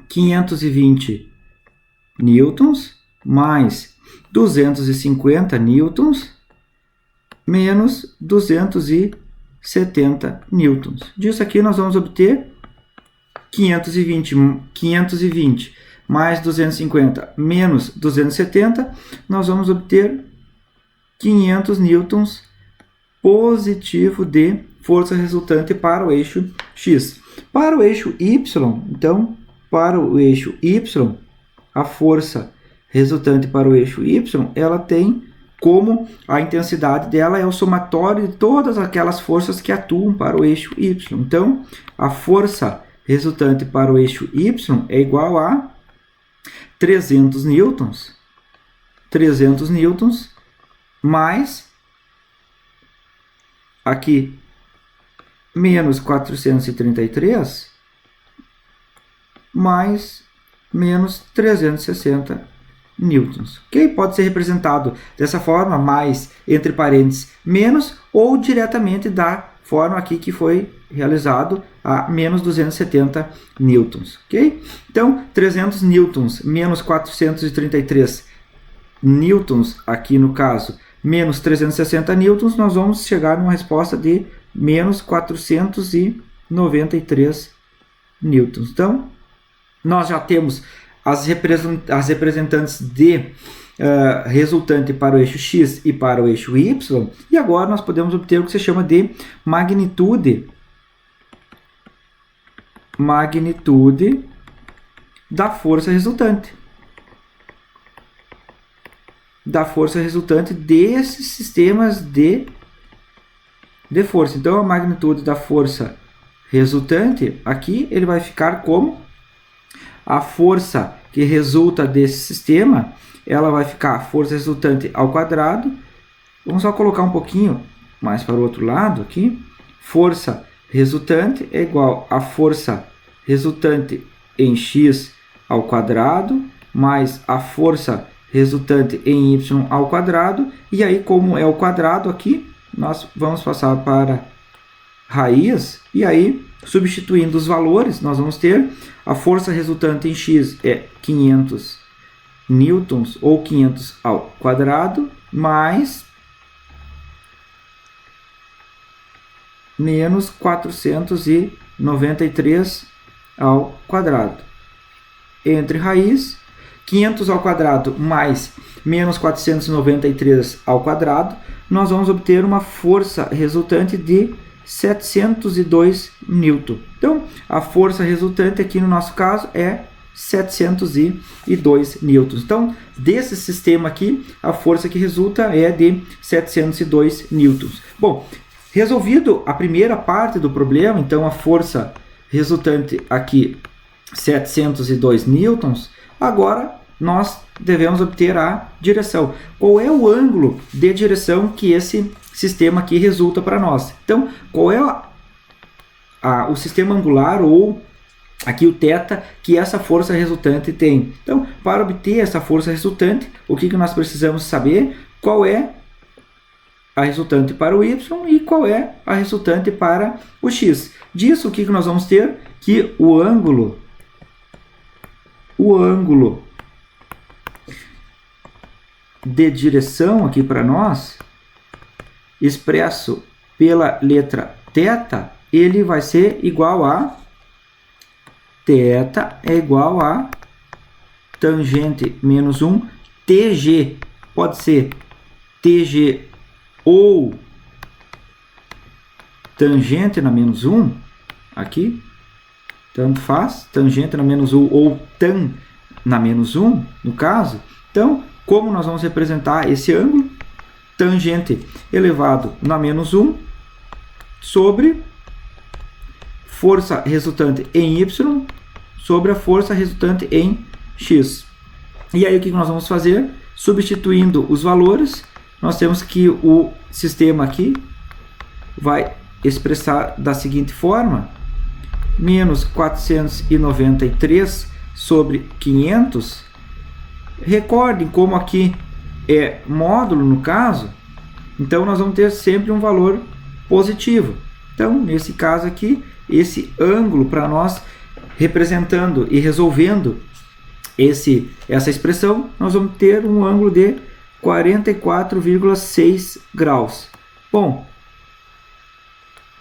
520 newtons mais 250 newtons menos 270 newtons. Disso aqui nós vamos obter 520 mais 250 menos 270, nós vamos obter 500 newtons positivo de força resultante para o eixo X. Para o eixo Y, então, para o eixo Y, a força resultante para o eixo Y, ela tem como a intensidade dela é o somatório de todas aquelas forças que atuam para o eixo Y. Então, a força resultante para o eixo Y é igual a 300 newtons mais aqui menos 433 mais menos 360 newtons. Ok? Pode ser representado dessa forma, mais entre parênteses menos, ou diretamente da forma aqui que foi realizado a menos 270 newtons. Ok? Então, 300 newtons menos 433 newtons, aqui no caso, menos 360 newtons, nós vamos chegar numa resposta de menos 493 newtons. Então, nós já temos as representantes de resultante para o eixo X e para o eixo Y, e agora nós podemos obter o que se chama de magnitude da força resultante. Desses sistemas de força. Então, a magnitude da força resultante, aqui ele vai ficar como a força que resulta desse sistema, ela vai ficar a força resultante ao quadrado. Vamos só colocar um pouquinho mais para o outro lado aqui. Força resultante é igual a força resultante em x ao quadrado mais a força resultante em y ao quadrado. E aí, como é o quadrado aqui, nós vamos passar para raiz. E aí, substituindo os valores, nós vamos ter a força resultante em x é 500 newtons ou 500 ao quadrado mais menos 493 ao quadrado. Entre raiz, 500 ao quadrado mais menos 493 ao quadrado, nós vamos obter uma força resultante de 702 newton. Então, a força resultante aqui no nosso caso é 702 newtons. Então, desse sistema aqui, a força que resulta é de 702 newtons. Bom, resolvido a primeira parte do problema, então a força resultante aqui 702 newtons, agora nós devemos obter a direção. Qual é o ângulo de direção que esse sistema aqui resulta para nós? Então, qual é o sistema angular ou aqui o θ que essa força resultante tem? Então, para obter essa força resultante, o que nós precisamos saber? Qual é a resultante para o y e qual é a resultante para o x. Disso, o que nós vamos ter? Que o ângulo de direção aqui para nós, expresso pela letra θ, ele vai ser igual a θ é igual a tangente menos 1 TG. Pode ser TG ou tangente na menos 1, aqui, tanto faz, tangente na menos 1 ou tan na menos 1, no caso. Então, como nós vamos representar esse ângulo? Tangente elevado na menos 1 sobre força resultante em y sobre a força resultante em x. E aí o que nós vamos fazer? Substituindo os valores, nós temos que o sistema aqui vai expressar da seguinte forma: menos 493 sobre 500. Recordem como aqui é módulo no caso, então nós vamos ter sempre um valor positivo. Então, nesse caso aqui, esse ângulo para nós, representando e resolvendo essa expressão, nós vamos ter um ângulo de 44,6 graus. Bom,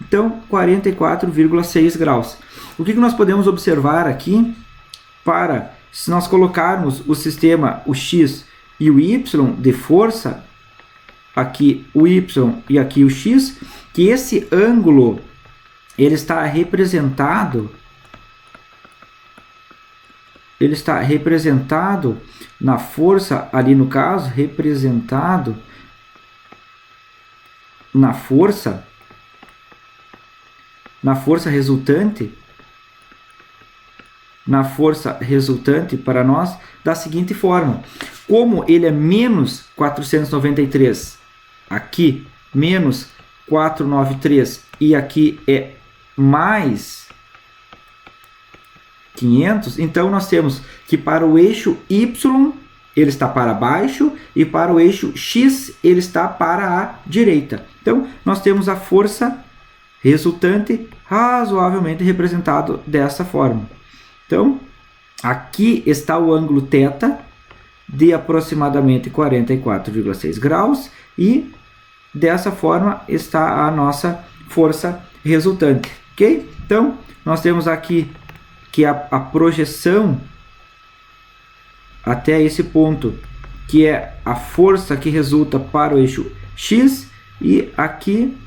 então 44,6 graus. O que nós podemos observar aqui, se nós colocarmos o sistema, o x e o y de força, aqui o y e aqui o x, que esse ângulo ele está representado na força, ali no caso, representado na força resultante para nós da seguinte forma: como ele é menos 493, aqui menos 493 e aqui é mais 500, então nós temos que para o eixo y ele está para baixo e para o eixo x ele está para a direita. Então nós temos a força resultante razoavelmente representado dessa forma. Então aqui está o ângulo θ de aproximadamente 44,6 graus e dessa forma está a nossa força resultante, ok? Então nós temos aqui que a projeção até esse ponto, que é a força que resulta para o eixo x, e aqui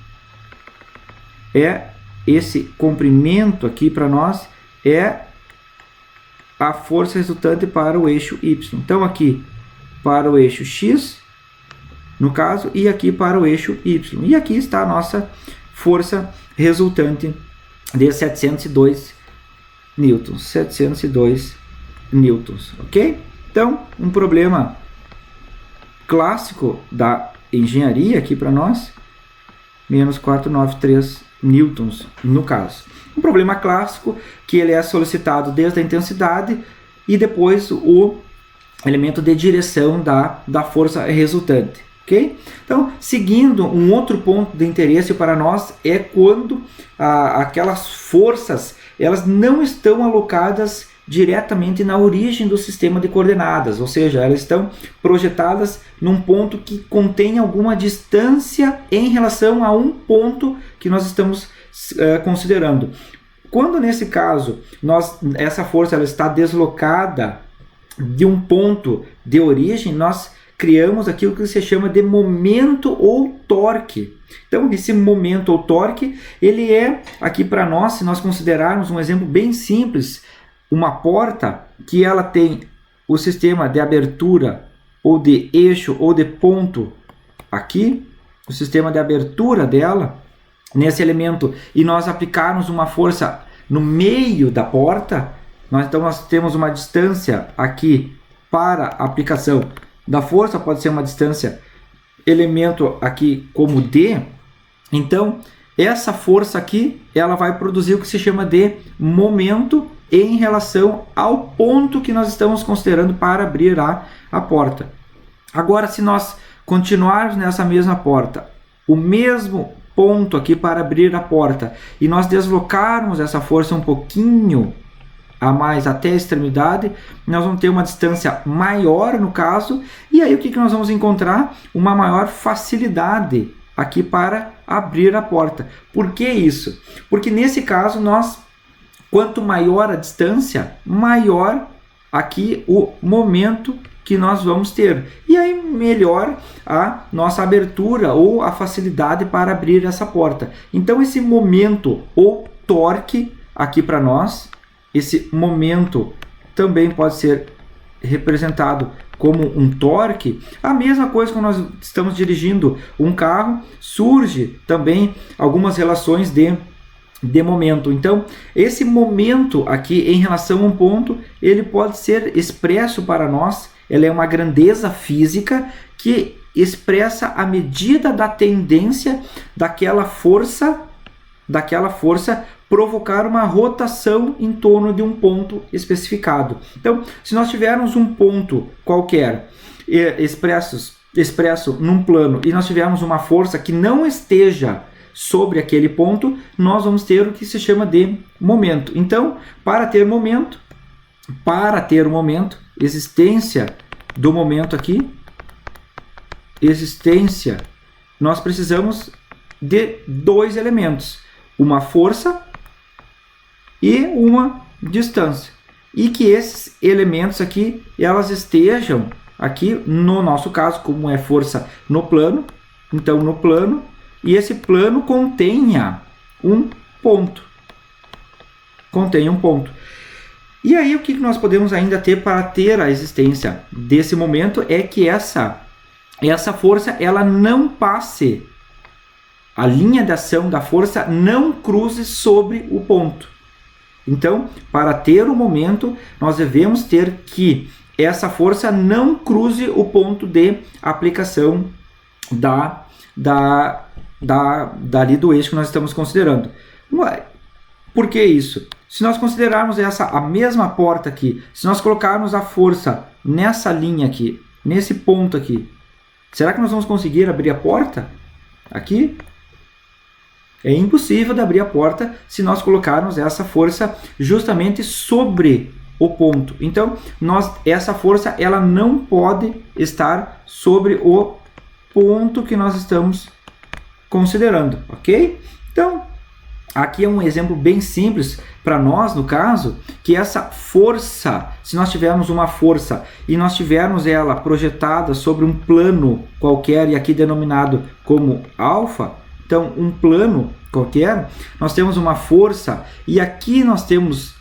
é esse comprimento aqui para nós é a força resultante para o eixo y. Então aqui para o eixo x, no caso, e aqui para o eixo y. E aqui está a nossa força resultante de 702 newtons. 702 newtons, ok? Então, um problema clássico da engenharia aqui para nós, menos 493 newtons no caso. Um problema clássico que ele é solicitado desde a intensidade e depois o elemento de direção da força resultante. Okay? Então, seguindo, um outro ponto de interesse para nós é quando aquelas forças elas não estão alocadas diretamente na origem do sistema de coordenadas, ou seja, elas estão projetadas num ponto que contém alguma distância em relação a um ponto que nós estamos considerando. Quando nesse caso essa força ela está deslocada de um ponto de origem, nós criamos aquilo que se chama de momento ou torque. Então, esse momento ou torque, ele é aqui para nós, se nós considerarmos um exemplo bem simples, uma porta que ela tem o sistema de abertura ou de eixo ou de ponto aqui, o sistema de abertura dela, nesse elemento, e nós aplicarmos uma força no meio da porta, então nós temos uma distância aqui para a aplicação da força, pode ser uma distância, elemento aqui como D. Então, essa força aqui, ela vai produzir o que se chama de momento em relação ao ponto que nós estamos considerando para abrir a porta. Agora, se nós continuarmos nessa mesma porta, o mesmo ponto aqui para abrir a porta e nós deslocarmos essa força um pouquinho a mais até a extremidade, nós vamos ter uma distância maior no caso, e aí o que nós vamos encontrar? Uma maior facilidade aqui para abrir a porta. Por que isso? Porque nesse caso quanto maior a distância, maior aqui o momento que nós vamos ter. E aí melhor a nossa abertura ou a facilidade para abrir essa porta. Então esse momento ou torque aqui para nós, esse momento também pode ser representado como um torque. A mesma coisa quando nós estamos dirigindo um carro, surge também algumas relações de momento. Então, esse momento aqui em relação a um ponto, ele pode ser expresso para nós, ela é uma grandeza física que expressa a medida da tendência daquela força provocar uma rotação em torno de um ponto especificado. Então, se nós tivermos um ponto qualquer expresso num plano e nós tivermos uma força que não esteja sobre aquele ponto, nós vamos ter o que se chama de momento. Então, para ter o momento, existência do momento aqui, nós precisamos de dois elementos, uma força e uma distância. E que esses elementos aqui, elas estejam aqui, no nosso caso, como é força no plano, então no plano, e esse plano contenha um ponto. E aí o que nós podemos ainda ter para ter a existência desse momento é que essa força ela não passe, a linha de ação da força não cruze sobre o ponto. Então, para ter o momento, nós devemos ter que essa força não cruze o ponto de aplicação dali do eixo que nós estamos considerando. Por que isso? Se nós considerarmos a mesma porta aqui, se nós colocarmos a força nessa linha aqui, nesse ponto aqui, será que nós vamos conseguir abrir a porta aqui? É impossível de abrir a porta se nós colocarmos essa força justamente sobre o ponto. Então, essa força ela não pode estar sobre o ponto que nós estamos considerando, ok? Então, aqui é um exemplo bem simples para nós, no caso, que essa força, se nós tivermos uma força e nós tivermos ela projetada sobre um plano qualquer, e aqui denominado como alfa, então um plano qualquer, nós temos uma força e aqui nós temos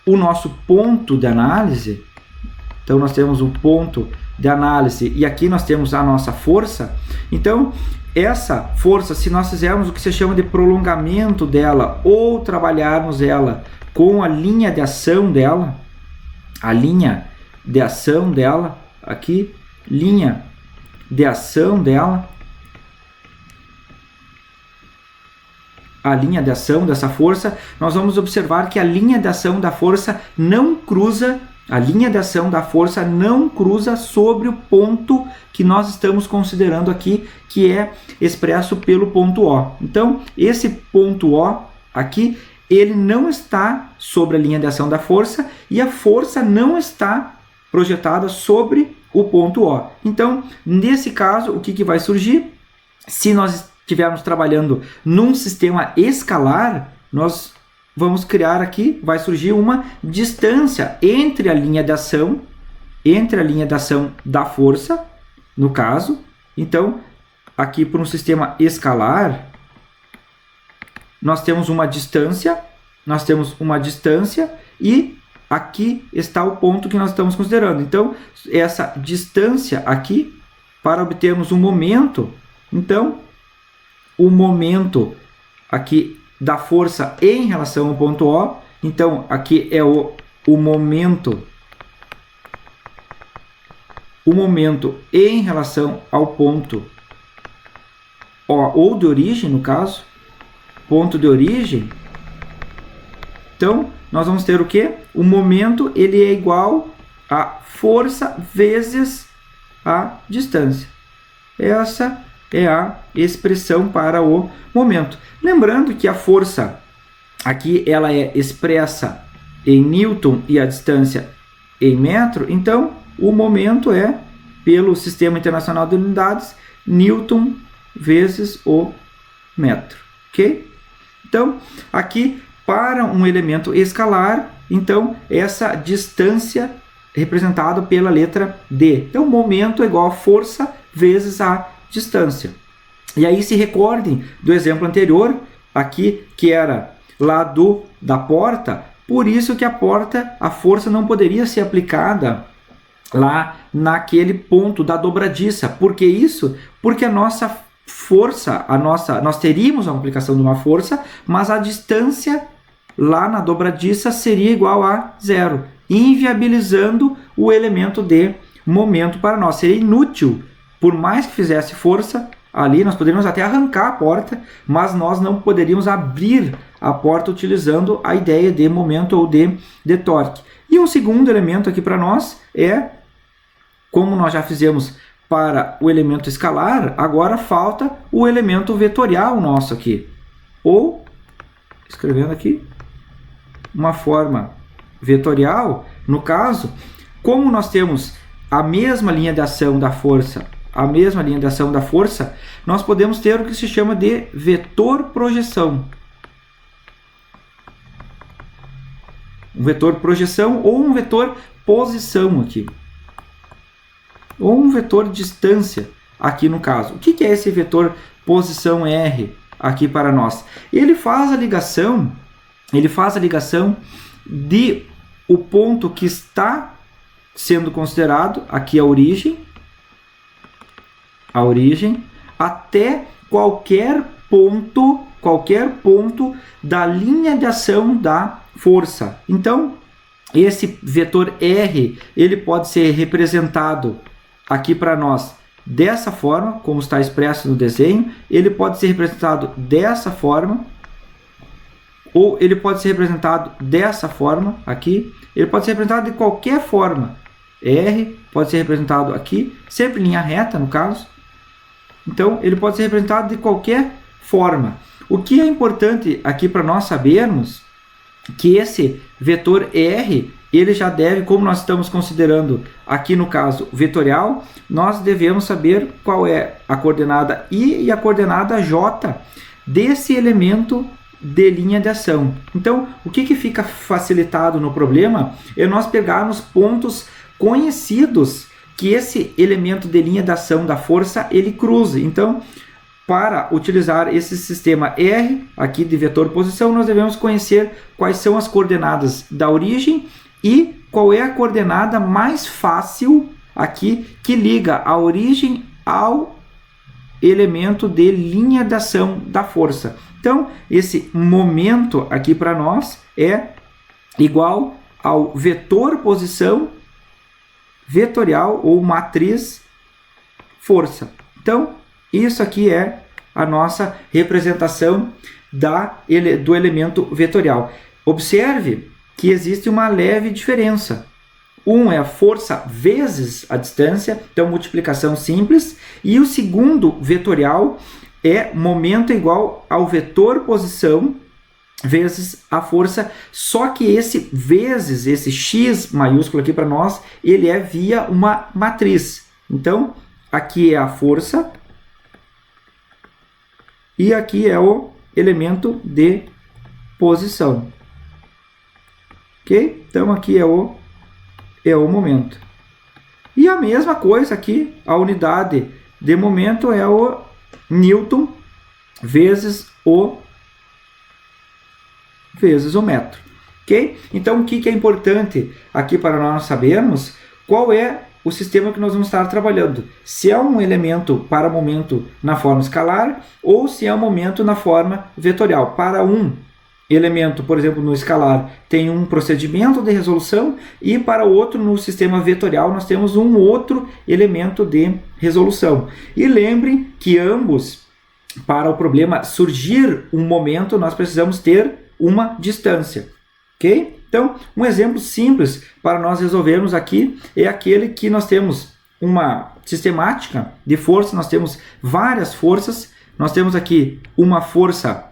o nosso ponto de análise. Então nós temos um ponto de análise e aqui nós temos a nossa força. Então essa força, se nós fizermos o que se chama de prolongamento dela ou trabalharmos ela com a linha de ação dela, aqui, linha de ação dela, a linha de ação dessa força, nós vamos observar que a linha de ação da força não cruza sobre o ponto que nós estamos considerando aqui, que é expresso pelo ponto O. Então, esse ponto O aqui, ele não está sobre a linha de ação da força e a força não está projetada sobre o ponto O. Então, nesse caso, o que vai surgir? Se nós estivermos trabalhando num sistema escalar, nós vamos criar aqui, vai surgir uma distância entre a linha de ação da força, no caso. Então, aqui para um sistema escalar, nós temos uma distância e aqui está o ponto que nós estamos considerando. Então, essa distância aqui, para obtermos um momento, então, o momento aqui da força em relação ao ponto O, então aqui é o momento em relação ao ponto O, ou de origem, no caso, ponto de origem. Então, nós vamos ter o quê? O momento ele é igual a força vezes a distância. Essa é a expressão para o momento. Lembrando que a força aqui ela é expressa em Newton e a distância em metro, então o momento é, pelo Sistema Internacional de Unidades, Newton vezes o metro, ok? Então, aqui, para um elemento escalar, então, essa distância representada pela letra D. Então, momento é igual a força vezes a distância. E aí, se recordem do exemplo anterior, aqui, que era lá da porta, por isso que a força não poderia ser aplicada lá naquele ponto da dobradiça. Por que isso? Porque a nossa força, nós teríamos a aplicação de uma força, mas a distância lá na dobradiça seria igual a zero, inviabilizando o elemento de momento para nós. Seria inútil, por mais que fizesse força, ali nós poderíamos até arrancar a porta, mas nós não poderíamos abrir a porta utilizando a ideia de momento ou de torque. E um segundo elemento aqui para nós é, como nós já fizemos para o elemento escalar, agora falta o elemento vetorial nosso aqui. Ou, escrevendo aqui, uma forma vetorial, no caso, como nós temos a mesma linha de ação da força, nós podemos ter o que se chama de vetor projeção. Um vetor projeção ou um vetor posição aqui. Ou um vetor distância aqui no caso. O que é esse vetor posição R aqui para nós? Ele faz a ligação de o ponto que está sendo considerado aqui a origem, até qualquer ponto da linha de ação da força. Então, esse vetor R, ele pode ser representado aqui para nós dessa forma, como está expresso no desenho. Ele pode ser representado dessa forma, ou ele pode ser representado dessa forma aqui. Ele pode ser representado de qualquer forma. R pode ser representado aqui, sempre em linha reta no caso. Então, ele pode ser representado de qualquer forma. O que é importante aqui para nós sabermos que esse vetor R, ele já deve, como nós estamos considerando aqui no caso vetorial, nós devemos saber qual é a coordenada I e a coordenada J desse elemento de linha de ação. Então, o que fica facilitado no problema é nós pegarmos pontos conhecidos que esse elemento de linha de ação da força ele cruze. Então, para utilizar esse sistema R aqui de vetor posição, nós devemos conhecer quais são as coordenadas da origem e qual é a coordenada mais fácil aqui que liga a origem ao elemento de linha de ação da força. Então, esse momento aqui para nós é igual ao vetor posição vetorial ou matriz força. Então, isso aqui é a nossa representação do elemento vetorial. Observe que existe uma leve diferença. Um é a força vezes a distância, então multiplicação simples, e o segundo vetorial é momento igual ao vetor posição vezes a força, só que esse x maiúsculo aqui para nós, ele é via uma matriz. Então, aqui é a força e aqui é o elemento de posição. Ok? Então, aqui é o momento. E a mesma coisa aqui, a unidade de momento é o Newton vezes o metro. Ok? Então, o que é importante aqui para nós sabermos? Qual é o sistema que nós vamos estar trabalhando? Se é um elemento para momento na forma escalar ou se é um momento na forma vetorial. Para um elemento, por exemplo, no escalar, tem um procedimento de resolução e para o outro, no sistema vetorial, nós temos um outro elemento de resolução. E lembrem que ambos, para o problema surgir um momento, nós precisamos ter uma distância. Ok? Então, um exemplo simples para nós resolvermos aqui é aquele que nós temos uma sistemática de força, nós temos várias forças, nós temos aqui uma força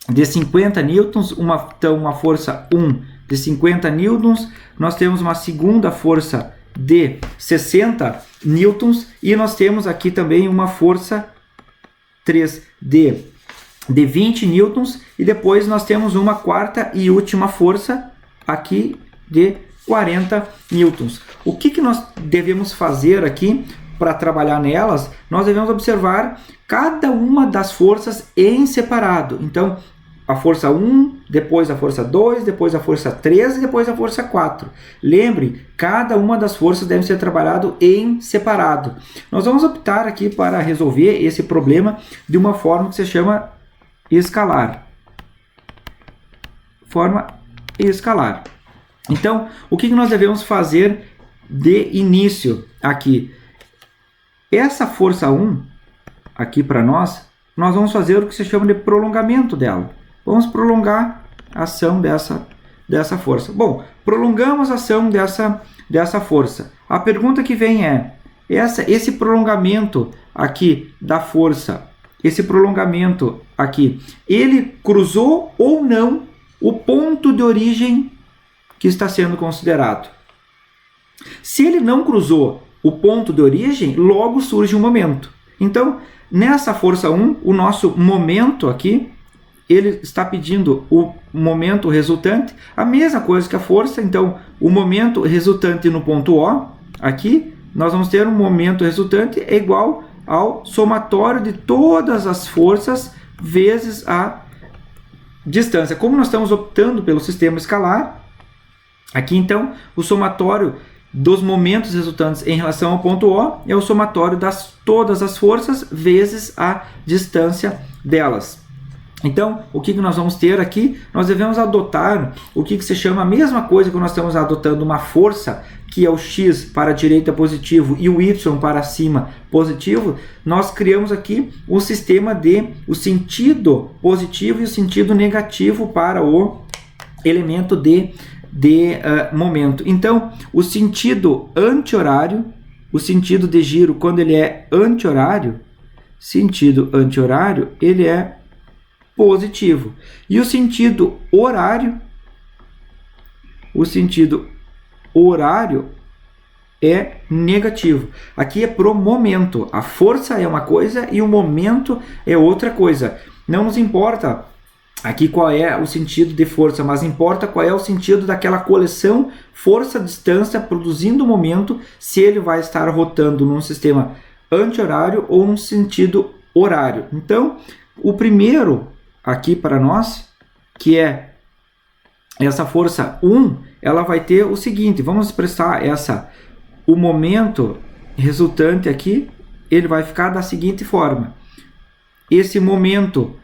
de 50 newtons, então uma força 1 de 50 newtons, nós temos uma segunda força de 60 newtons e nós temos aqui também uma força 3 de 20 newtons e depois nós temos uma quarta e última força aqui de 40 newtons. O que nós devemos fazer aqui para trabalhar nelas? Nós devemos observar cada uma das forças em separado. Então, a força 1, depois a força 2, depois a força 3 e depois a força 4. Lembre, cada uma das forças deve ser trabalhado em separado. Nós vamos optar aqui para resolver esse problema de uma forma que se chama escalar. Forma escalar. Então, o que nós devemos fazer de início aqui? Essa força 1, aqui para nós vamos fazer o que se chama de prolongamento dela. Vamos prolongar a ação dessa força. Bom, prolongamos a ação dessa força. A pergunta que vem é, esse prolongamento aqui da força, esse prolongamento aqui, ele cruzou ou não o ponto de origem que está sendo considerado? Se ele não cruzou o ponto de origem, logo surge um momento. Então, nessa força 1, o nosso momento aqui, ele está pedindo o momento resultante, a mesma coisa que a força. Então, o momento resultante no ponto O, aqui, nós vamos ter um momento resultante é igual ao somatório de todas as forças vezes a distância. Como nós estamos optando pelo sistema escalar, aqui então, o somatório dos momentos resultantes em relação ao ponto O é o somatório das todas as forças vezes a distância delas. Então, o que nós vamos ter aqui? Nós devemos adotar o que se chama a mesma coisa que nós estamos adotando uma força, que é o x para a direita positivo e o y para cima positivo. Nós criamos aqui um sistema de o sentido positivo e o sentido negativo para o elemento de momento. Então, o sentido anti-horário, o sentido de giro, quando ele é anti-horário, ele é positivo. E o sentido horário é negativo. Aqui é pro momento. A força é uma coisa e o momento é outra coisa. Não nos importa aqui qual é o sentido de força, mas importa qual é o sentido daquela coleção força-distância produzindo o momento, se ele vai estar rotando num sistema anti-horário ou num sentido horário. Então, o primeiro aqui para nós, que é essa força 1, ela vai ter o seguinte, vamos expressar o momento resultante aqui, ele vai ficar da seguinte forma. Esse momento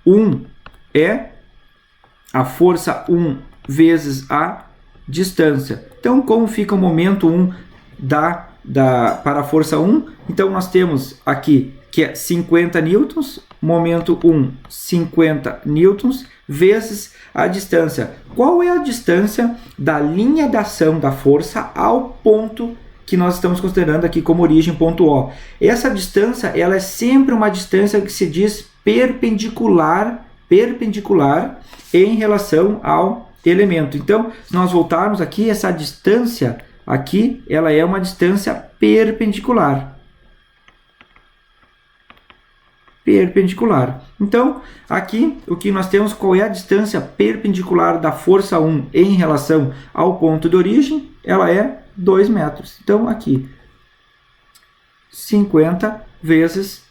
1 é a força 1 vezes a distância. Então, como fica o momento 1 para a força 1? Então, nós temos aqui que é 50 newtons, momento 1, 50 newtons, vezes a distância. Qual é a distância da linha de ação da força ao ponto que nós estamos considerando aqui como origem, ponto O? Essa distância, ela é sempre uma distância que se diz perpendicular em relação ao elemento. Então, se nós voltarmos aqui, essa distância aqui, ela é uma distância perpendicular. Então, aqui o que nós temos, qual é a distância perpendicular da força 1 em relação ao ponto de origem? Ela é 2 metros. Então, aqui, 50 vezes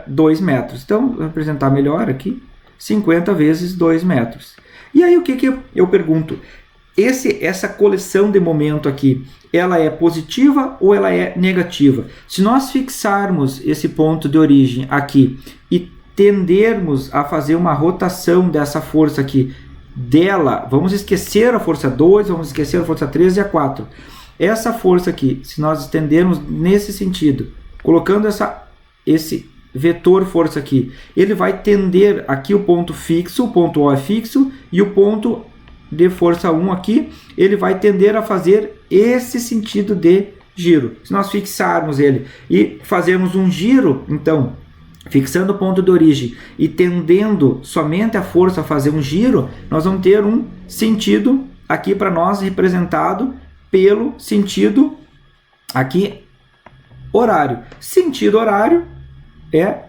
2 metros. Então, vou apresentar melhor aqui, 50 vezes 2 metros. E aí, o que eu pergunto? Essa coleção de momento aqui, ela é positiva ou ela é negativa? Se nós fixarmos esse ponto de origem aqui e tendermos a fazer uma rotação dessa força aqui, vamos esquecer a força 2, vamos esquecer a força 3 e a 4. Essa força aqui, se nós estendermos nesse sentido, colocando esse vetor força aqui, ele vai tender aqui o ponto fixo, o ponto O é fixo, e o ponto de força 1 aqui, ele vai tender a fazer esse sentido de giro. Se nós fixarmos ele e fazermos um giro, então, fixando o ponto de origem e tendendo somente a força a fazer um giro, nós vamos ter um sentido aqui para nós representado pelo sentido aqui horário. Sentido horário é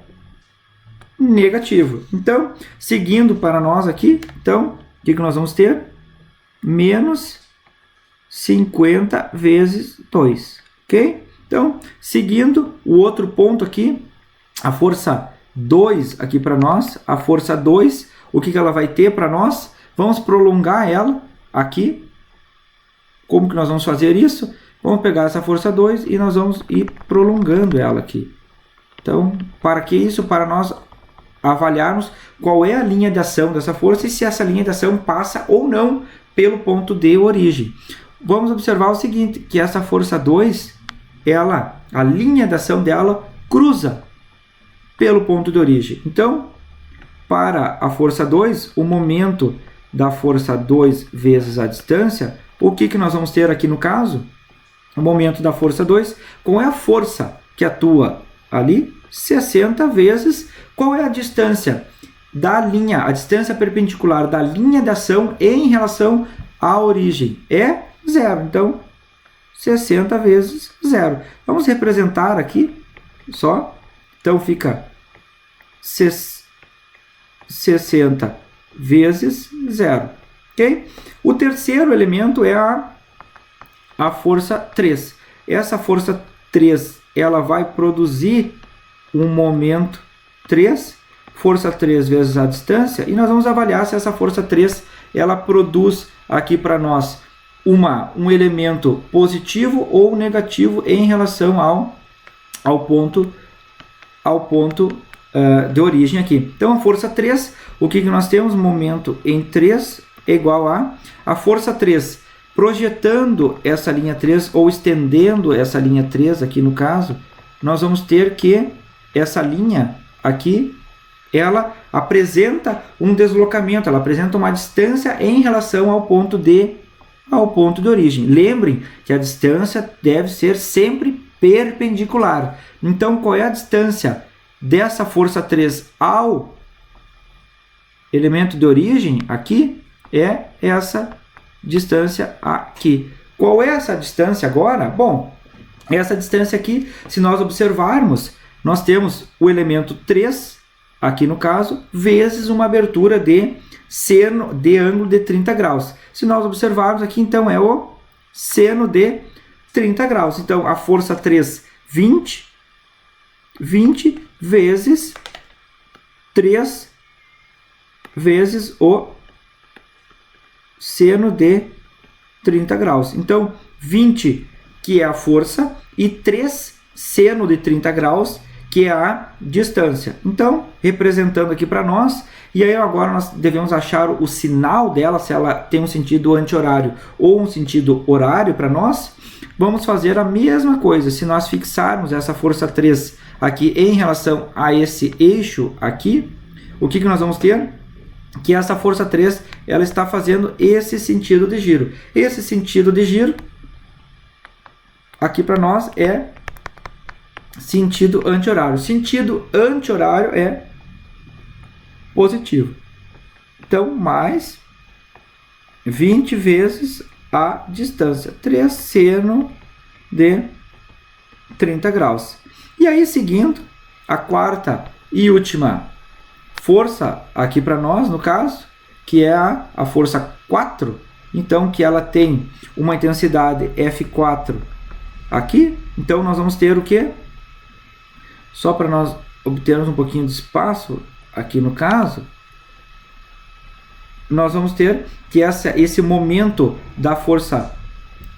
negativo. Então, seguindo para nós aqui, então, o que nós vamos ter? Menos 50 vezes 2, ok? Então, seguindo o outro ponto aqui, a força 2 aqui para nós, a força 2, o que ela vai ter para nós? Vamos prolongar ela aqui. Como que nós vamos fazer isso? Vamos pegar essa força 2 e nós vamos ir prolongando ela aqui. Então, para que isso? Para nós avaliarmos qual é a linha de ação dessa força e se essa linha de ação passa ou não pelo ponto de origem. Vamos observar o seguinte, que essa força 2, a linha de ação dela cruza pelo ponto de origem. Então, para a força 2, o momento da força 2 vezes a distância, o que nós vamos ter aqui no caso? O momento da força 2, qual é a força que atua ali? 60 vezes qual é a distância da linha, a distância perpendicular da linha de ação em relação à origem? É 0. Então, 60 vezes 0. Vamos representar aqui só. Então, fica 60 vezes 0. Okay? O terceiro elemento é a força 3. Essa força 3 ela vai produzir um momento 3, força 3 vezes a distância, e nós vamos avaliar se essa força 3 ela produz aqui para nós um elemento positivo ou negativo em relação ao ponto de origem aqui. Então a força 3, o que nós temos? Momento em 3 é igual a força 3 projetando essa linha 3 ou estendendo essa linha 3 aqui no caso, nós vamos ter que essa linha aqui, ela apresenta um deslocamento, ela apresenta uma distância em relação ao ponto de origem. Lembrem que a distância deve ser sempre perpendicular. Então, qual é a distância dessa força 3 ao elemento de origem? Aqui é essa distância aqui. Qual é essa distância agora? Bom, essa distância aqui, se nós observarmos, nós temos o elemento 3, aqui no caso, vezes uma abertura de seno de ângulo de 30 graus. Se nós observarmos aqui, então, é o seno de 30 graus. Então, a força 3, 20 vezes 3 vezes o seno de 30 graus. Então, 20, que é a força, e 3 seno de 30 graus, que é a distância. Então, representando aqui para nós, e aí agora nós devemos achar o sinal dela, se ela tem um sentido anti-horário ou um sentido horário para nós. Vamos fazer a mesma coisa. Se nós fixarmos essa força 3 aqui em relação a esse eixo aqui, o que nós vamos ter? Que essa força 3 ela está fazendo esse sentido de giro. Esse sentido de giro aqui para nós é sentido anti-horário. Sentido anti-horário é positivo. Então, mais 20 vezes a distância. 3 seno de 30 graus. E aí, seguindo, a quarta e última força aqui para nós, no caso, que é a força 4. Então, que ela tem uma intensidade F4 aqui. Então, nós vamos ter o quê? Só para nós obtermos um pouquinho de espaço aqui no caso, nós vamos ter que esse momento da força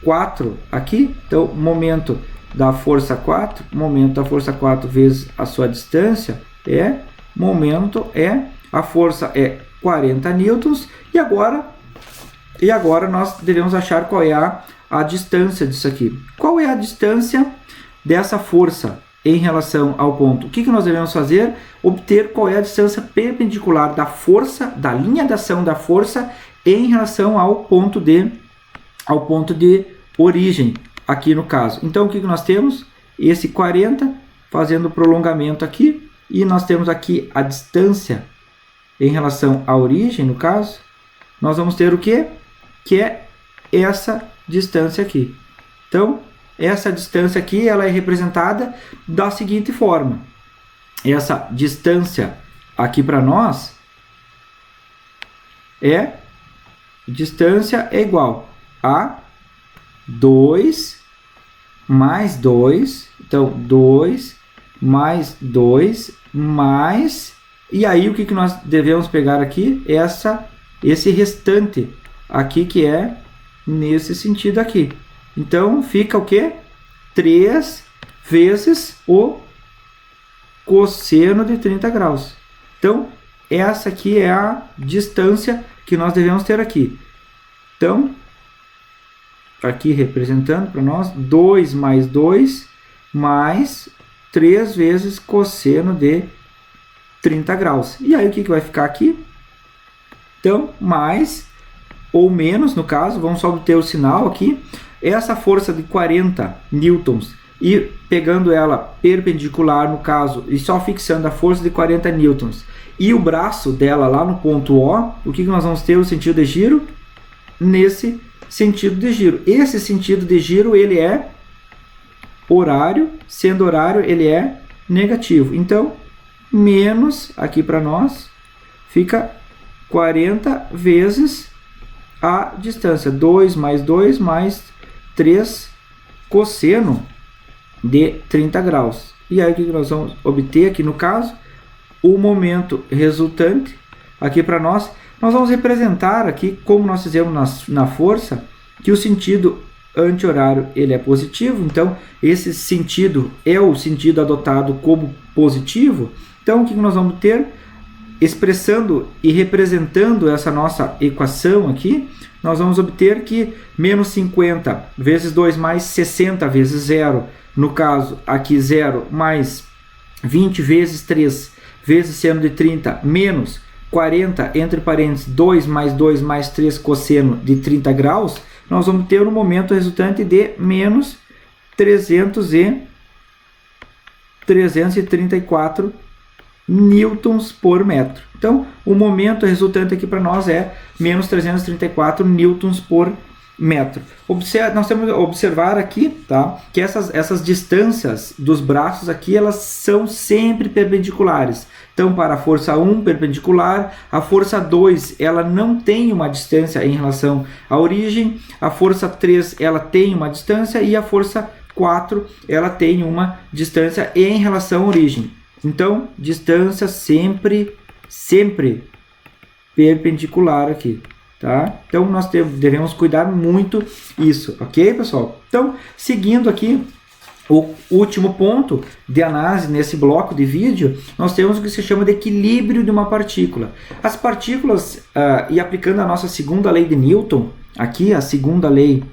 4 aqui, então momento da força 4 vezes a sua distância a força é 40 newtons, e agora nós devemos achar qual é a distância disso aqui. Qual é a distância dessa força em relação ao ponto? O que nós devemos fazer? Obter qual é a distância perpendicular da força, da linha de ação da força em relação ao ponto de origem aqui no caso. Então o que nós temos? Esse 40 fazendo o prolongamento aqui, e nós temos aqui a distância em relação à origem, no caso, nós vamos ter o quê? Que é essa distância aqui. Então, essa distância aqui ela é representada da seguinte forma. Essa distância aqui para nós distância é igual a 2 mais 2. Então, 2 mais 2 mais... E aí, o que nós devemos pegar aqui? Esse restante aqui, que é nesse sentido aqui. Então, fica o quê? 3 vezes o cosseno de 30 graus. Então, essa aqui é a distância que nós devemos ter aqui. Então, aqui representando para nós, 2 mais 2 mais 3 vezes cosseno de 30 graus. E aí, o que vai ficar aqui? Então, mais ou menos, no caso, vamos só obter o sinal aqui. Essa força de 40 newtons e pegando ela perpendicular, no caso, e só fixando a força de 40 newtons e o braço dela lá no ponto O, o que nós vamos ter? O sentido de giro nesse sentido de giro. Esse sentido de giro, ele é horário, sendo horário, ele é negativo. Então, menos, aqui para nós, fica 40 vezes a distância. 2 mais 2 mais 3 cosseno de 30 graus. E aí, o que nós vamos obter aqui no caso? O momento resultante aqui para nós. Nós vamos representar aqui, como nós fizemos na força, que o sentido anti-horário ele é positivo. Então, esse sentido é o sentido adotado como positivo. Então, o que nós vamos ter? Expressando e representando essa nossa equação aqui, nós vamos obter que menos 50 vezes 2 mais 60 vezes 0, no caso aqui 0 mais 20 vezes 3 vezes seno de 30 menos 40, entre parênteses, 2 mais 2 mais 3 cosseno de 30 graus, nós vamos ter um momento resultante de menos 334 newtons por metro. Então, o momento resultante aqui para nós é menos 334 newtons por metro. Nós temos que observar aqui, tá, que essas distâncias dos braços aqui, elas são sempre perpendiculares. Então, para a força 1 perpendicular, a força 2 ela não tem uma distância em relação à origem, a força 3 ela tem uma distância e a força 4 ela tem uma distância em relação à origem. Então, distância sempre perpendicular aqui, tá? Então, nós devemos cuidar muito isso, ok, pessoal? Então, seguindo aqui, o último ponto de análise nesse bloco de vídeo, nós temos o que se chama de equilíbrio de uma partícula. As partículas, e aplicando a nossa segunda lei de Newton, aqui a segunda lei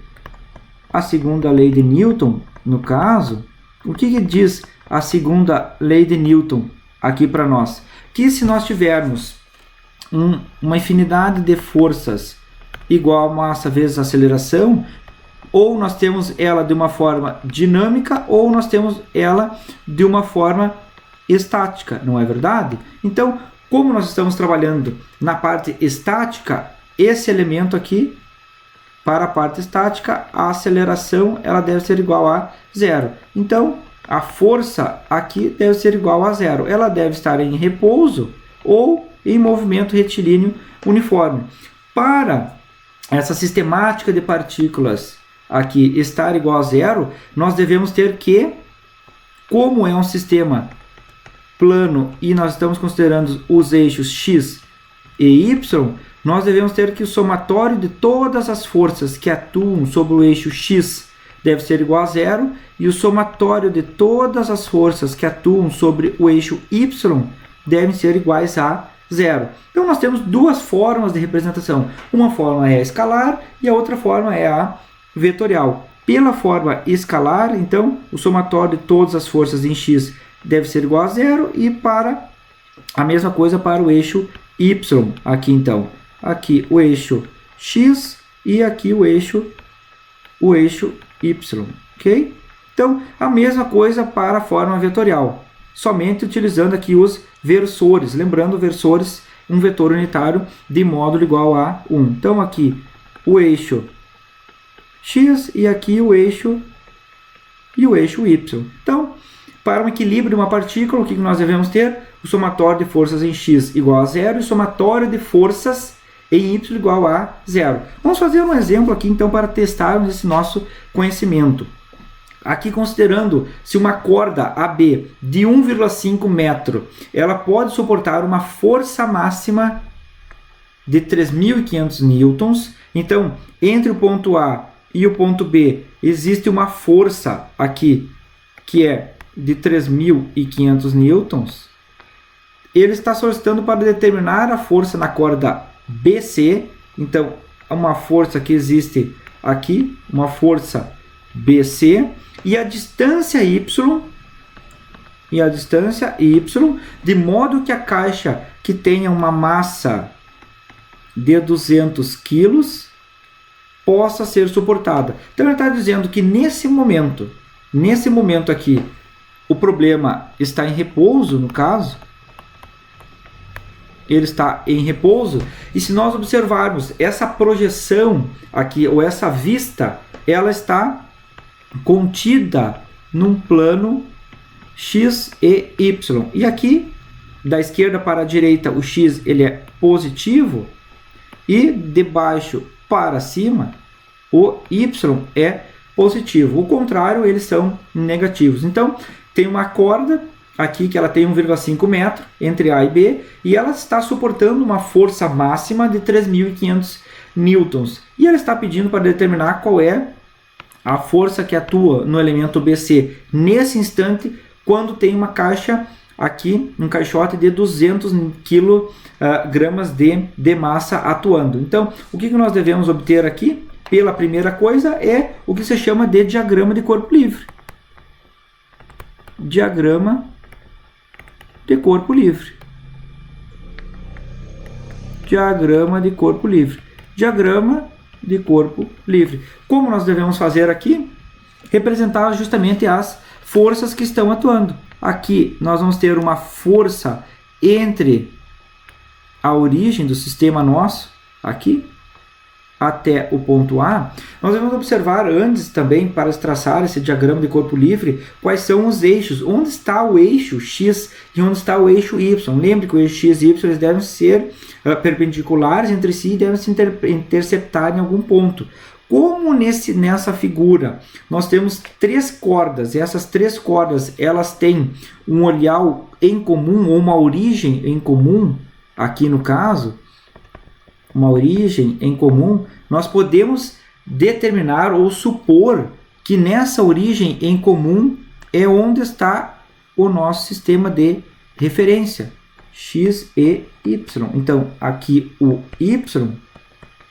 de Newton, no caso, o que diz a segunda lei de Newton aqui para nós? Que se nós tivermos uma infinidade de forças igual a massa vezes aceleração, ou nós temos ela de uma forma dinâmica, ou nós temos ela de uma forma estática, não é verdade? Então, como nós estamos trabalhando na parte estática, esse elemento aqui, para a parte estática, a aceleração ela deve ser igual a zero. Então, a força aqui deve ser igual a zero. Ela deve estar em repouso ou em movimento retilíneo uniforme. Para essa sistemática de partículas aqui estar igual a zero, nós devemos ter que, como é um sistema plano e nós estamos considerando os eixos x e y, nós devemos ter que o somatório de todas as forças que atuam sobre o eixo x deve ser igual a zero e o somatório de todas as forças que atuam sobre o eixo y devem ser iguais a zero. Então nós temos duas formas de representação. Uma forma é a escalar e a outra forma é a vetorial. Pela forma escalar, então, o somatório de todas as forças em x deve ser igual a zero e para a mesma coisa para o eixo y. Aqui então, aqui o eixo x e aqui o eixo y. ok? Então, a mesma coisa para a forma vetorial, somente utilizando aqui os versores, lembrando versores, um vetor unitário de módulo igual a 1. Então, aqui o eixo x e aqui o eixo y. Então, para um equilíbrio de uma partícula, o que nós devemos ter? O somatório de forças em x igual a 0 e o somatório de forças em y igual a 0. Vamos fazer um exemplo aqui, então, para testarmos esse nosso conhecimento. Aqui, considerando se uma corda AB de 1,5 metro, ela pode suportar uma força máxima de 3.500 newtons. Então, entre o ponto A e o ponto B, existe uma força aqui que é de 3.500 newtons. Ele está solicitando para determinar a força na corda BC. Então, uma força que existe aqui, uma força BC, e a distância y, de modo que a caixa que tenha uma massa de 200 kg possa ser suportada. Então, ele está dizendo que nesse momento aqui, o problema está em repouso, no caso. Ele está em repouso. E se nós observarmos essa projeção aqui, ou essa vista, ela está contida num plano x e y. E aqui, da esquerda para a direita, o x ele é positivo. E de baixo para cima, o y é positivo. O contrário, eles são negativos. Então, tem uma corda aqui que ela tem 1,5 metro entre A e B, e ela está suportando uma força máxima de 3.500 newtons. E ela está pedindo para determinar qual é a força que atua no elemento BC nesse instante, quando tem uma caixa aqui, um caixote de 200 kg de massa atuando. Então, o que nós devemos obter aqui? Pela primeira coisa, é o que se chama de diagrama de corpo livre. Diagrama de corpo livre. Diagrama de corpo livre. Diagrama de corpo livre. Como nós devemos fazer aqui? Representar justamente as forças que estão atuando. Aqui nós vamos ter uma força entre a origem do sistema nosso, aqui, até o ponto A. Nós devemos observar antes também, para traçar esse diagrama de corpo livre, quais são os eixos. Onde está o eixo X e onde está o eixo Y. Lembre que o eixo X e Y eles devem ser perpendiculares entre si e devem se interceptar em algum ponto. Como nessa figura nós temos três cordas, e essas três cordas elas têm um olhar em comum, ou uma origem em comum, aqui no caso, uma origem em comum, nós podemos determinar ou supor que nessa origem em comum é onde está o nosso sistema de referência, x e y. Então, aqui o y,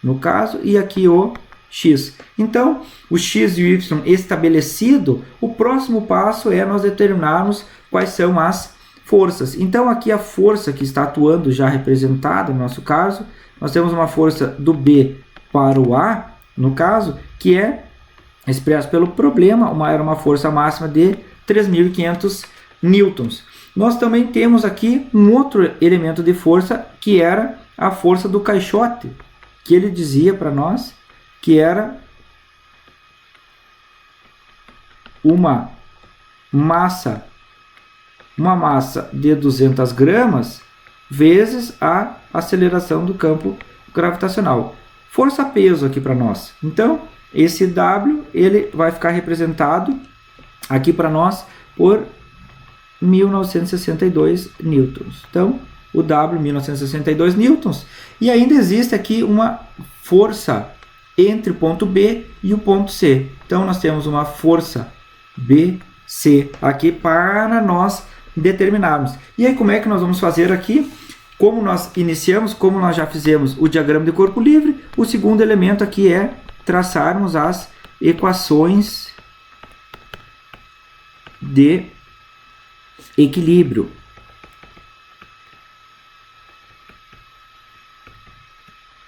no caso, e aqui o x. Então, o x e o y estabelecido, o próximo passo é nós determinarmos quais são as forças. Então, aqui a força que está atuando já representada, no nosso caso, nós temos uma força do B para o A, no caso, que é expressa pelo problema, era uma força máxima de 3.500 newtons. Nós também temos aqui um outro elemento de força, que era a força do caixote, que ele dizia para nós que era uma massa de 200 gramas vezes a aceleração do campo gravitacional. Força-peso aqui para nós. Então, esse W ele vai ficar representado aqui para nós por 1962 newtons. Então, o W, 1962 newtons. E ainda existe aqui uma força entre o ponto B e o ponto C. Então, nós temos uma força BC aqui para nós determinarmos. E aí, como é que nós vamos fazer aqui? Como nós iniciamos, como nós já fizemos o diagrama de corpo livre, o segundo elemento aqui é traçarmos as equações de equilíbrio.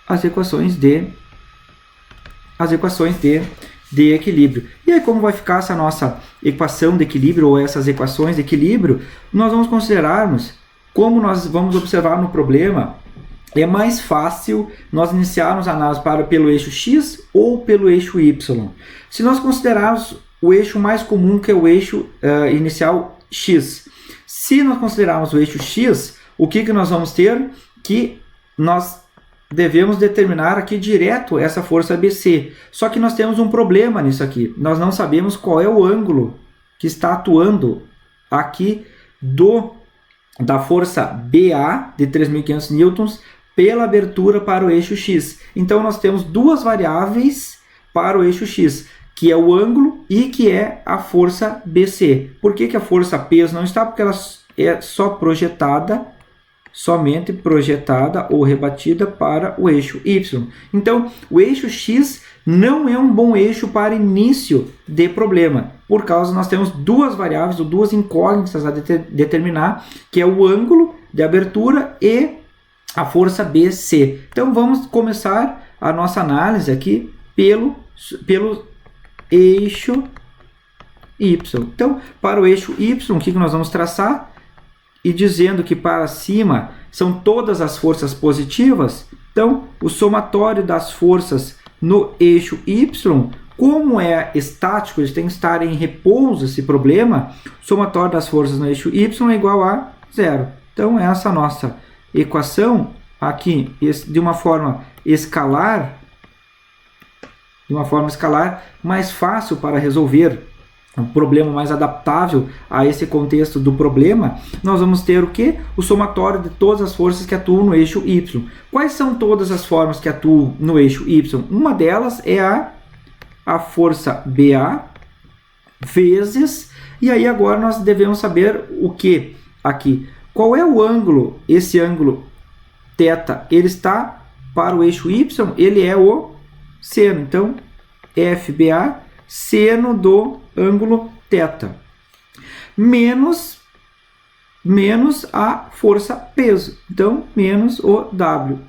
As equações de de equilíbrio. E aí, como vai ficar essa nossa equação de equilíbrio ou essas equações de equilíbrio? Nós vamos considerarmos, como nós vamos observar no problema, é mais fácil nós iniciarmos a análise pelo eixo X ou pelo eixo Y. Se nós considerarmos o eixo mais comum, que é o eixo inicial X. Se nós considerarmos o eixo X, o que nós vamos ter? Que nós devemos determinar aqui direto essa força BC. Só que nós temos um problema nisso aqui. Nós não sabemos qual é o ângulo que está atuando aqui da força BA de 3.500 newtons pela abertura para o eixo X. Então nós temos duas variáveis para o eixo X, que é o ângulo e que é a força BC. Por que a força peso não está? Porque ela é somente projetada ou rebatida para o eixo Y. Então, o eixo X não é um bom eixo para início de problema, por causa nós temos duas variáveis ou duas incógnitas a determinar, que é o ângulo de abertura e a força BC. Então, vamos começar a nossa análise aqui pelo eixo Y. Então, para o eixo Y, o que nós vamos traçar? E dizendo que para cima são todas as forças positivas, então o somatório das forças no eixo Y, como é estático, eles têm que estar em repouso esse problema, o somatório das forças no eixo Y é igual a 0. Então essa nossa equação aqui, de uma forma escalar, mais fácil para resolver, um problema mais adaptável a esse contexto do problema, nós vamos ter o que? O somatório de todas as forças que atuam no eixo Y. Quais são todas as formas que atuam no eixo Y? Uma delas é a força BA vezes, e aí agora nós devemos saber o que aqui? Qual é o ângulo? Esse ângulo θ, ele está para o eixo Y, ele é o seno. Então, FBA, seno do ângulo θ, menos a força peso, então menos o W.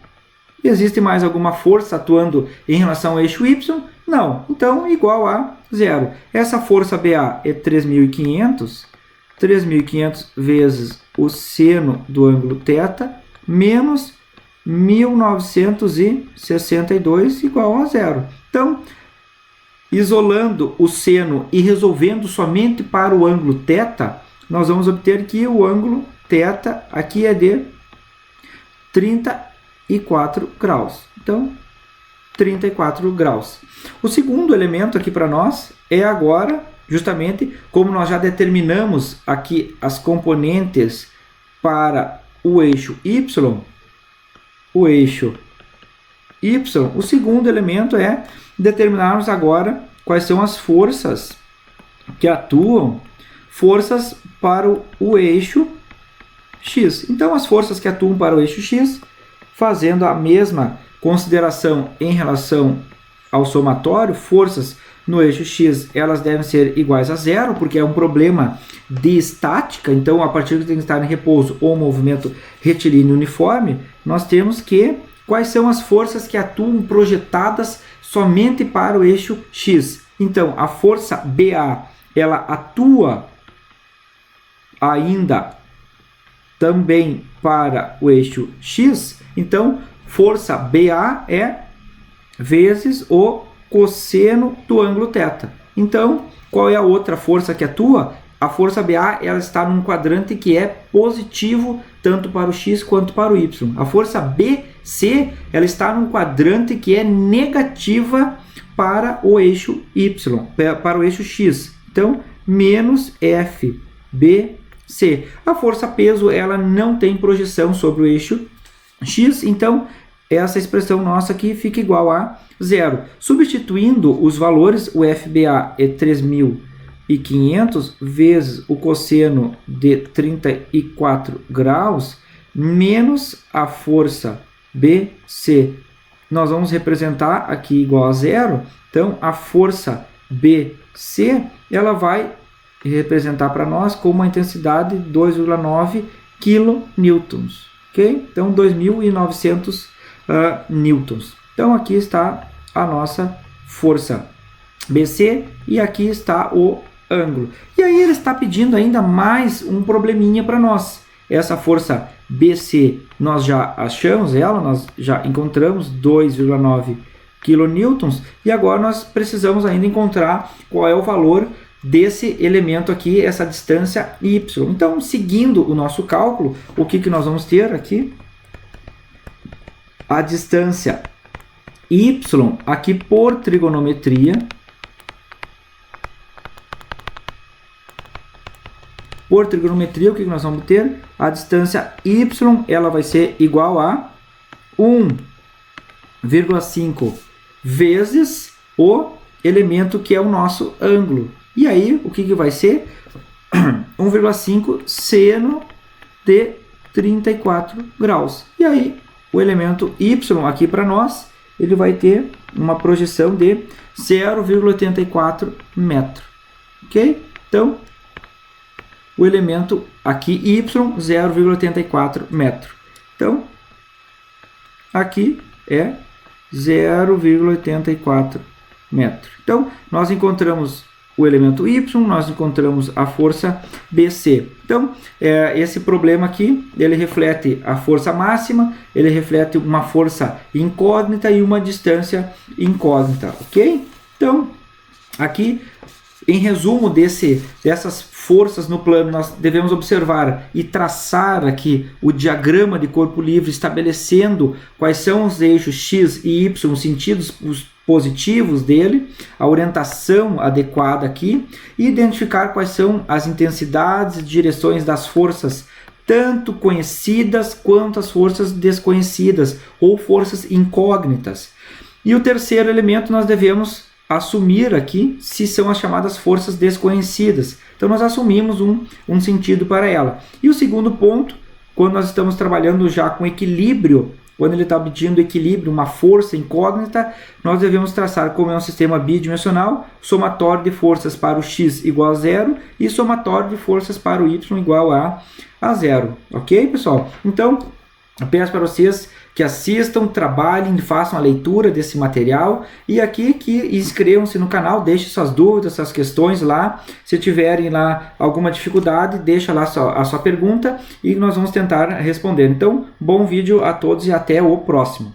Existe mais alguma força atuando em relação ao eixo Y? Não, então igual a 0. Essa força BA é 3.500 vezes o seno do ângulo θ, menos 1962 igual a 0. Então, isolando o seno e resolvendo somente para o ângulo θ, nós vamos obter que o ângulo θ aqui é de 34 graus. Então, 34 graus. O segundo elemento aqui para nós é agora, justamente, como nós já determinamos aqui as componentes para o eixo Y, o segundo elemento é determinarmos agora quais são as forças que atuam, forças para o eixo X. Então, as forças que atuam para o eixo X, fazendo a mesma consideração em relação ao somatório, forças no eixo X, elas devem ser iguais a 0, porque é um problema de estática, então a partir que tem que estar em repouso ou movimento retilíneo uniforme, nós temos que quais são as forças que atuam projetadas somente para o eixo X. Então, a força BA, ela atua ainda também para o eixo X. Então, força BA é vezes o cosseno do ângulo θ. Então, qual é a outra força que atua? A força BA, ela está num quadrante que é positivo tanto para o X quanto para o Y. A força BC, ela está num quadrante que é negativa para o eixo Y, para o eixo X. Então, menos FBC. A força peso, ela não tem projeção sobre o eixo X, então essa expressão nossa aqui fica igual a 0. Substituindo os valores, o FBA é 3.500 vezes o cosseno de 34 graus menos a força BC. Nós vamos representar aqui igual a 0. Então, a força BC, ela vai representar para nós com uma intensidade de 2,9 kN. Ok? Então, 2.900 newtons. Então, aqui está a nossa força BC e aqui está o ângulo. E aí ele está pedindo ainda mais um probleminha para nós. Essa força BC nós já achamos ela, nós já encontramos 2,9 kN e agora nós precisamos ainda encontrar qual é o valor desse elemento aqui, essa distância y. Então, seguindo o nosso cálculo, o que nós vamos ter aqui? A distância y aqui por trigonometria, o que nós vamos ter? A distância y ela vai ser igual a 1,5 vezes o elemento que é o nosso ângulo. E aí, o que vai ser? 1,5 seno de 34 graus. E aí, o elemento y aqui para nós, ele vai ter uma projeção de 0,84 metro. Ok? Então, o elemento aqui y, 0,84 metro. Então, aqui é 0,84 metro. Então, nós encontramos o elemento y, nós encontramos a força BC. Então, esse problema aqui, ele reflete a força máxima, ele reflete uma força incógnita e uma distância incógnita, ok? Então, aqui, em resumo dessas forças no plano, nós devemos observar e traçar aqui o diagrama de corpo livre, estabelecendo quais são os eixos x e y, os sentidos positivos dele, a orientação adequada aqui, e identificar quais são as intensidades e direções das forças, tanto conhecidas quanto as forças desconhecidas, ou forças incógnitas. E o terceiro elemento nós devemos assumir aqui se são as chamadas forças desconhecidas. Então nós assumimos um sentido para ela. E o segundo ponto, quando nós estamos trabalhando já com equilíbrio, quando ele está pedindo equilíbrio, uma força incógnita, nós devemos traçar como é um sistema bidimensional, somatório de forças para o x igual a 0 e somatório de forças para o y igual a 0. Ok, pessoal? Então, eu peço para vocês que assistam, trabalhem, façam a leitura desse material e aqui que inscrevam-se no canal, deixem suas dúvidas, suas questões lá. Se tiverem lá alguma dificuldade, deixa lá a sua pergunta e nós vamos tentar responder. Então, bom vídeo a todos e até o próximo.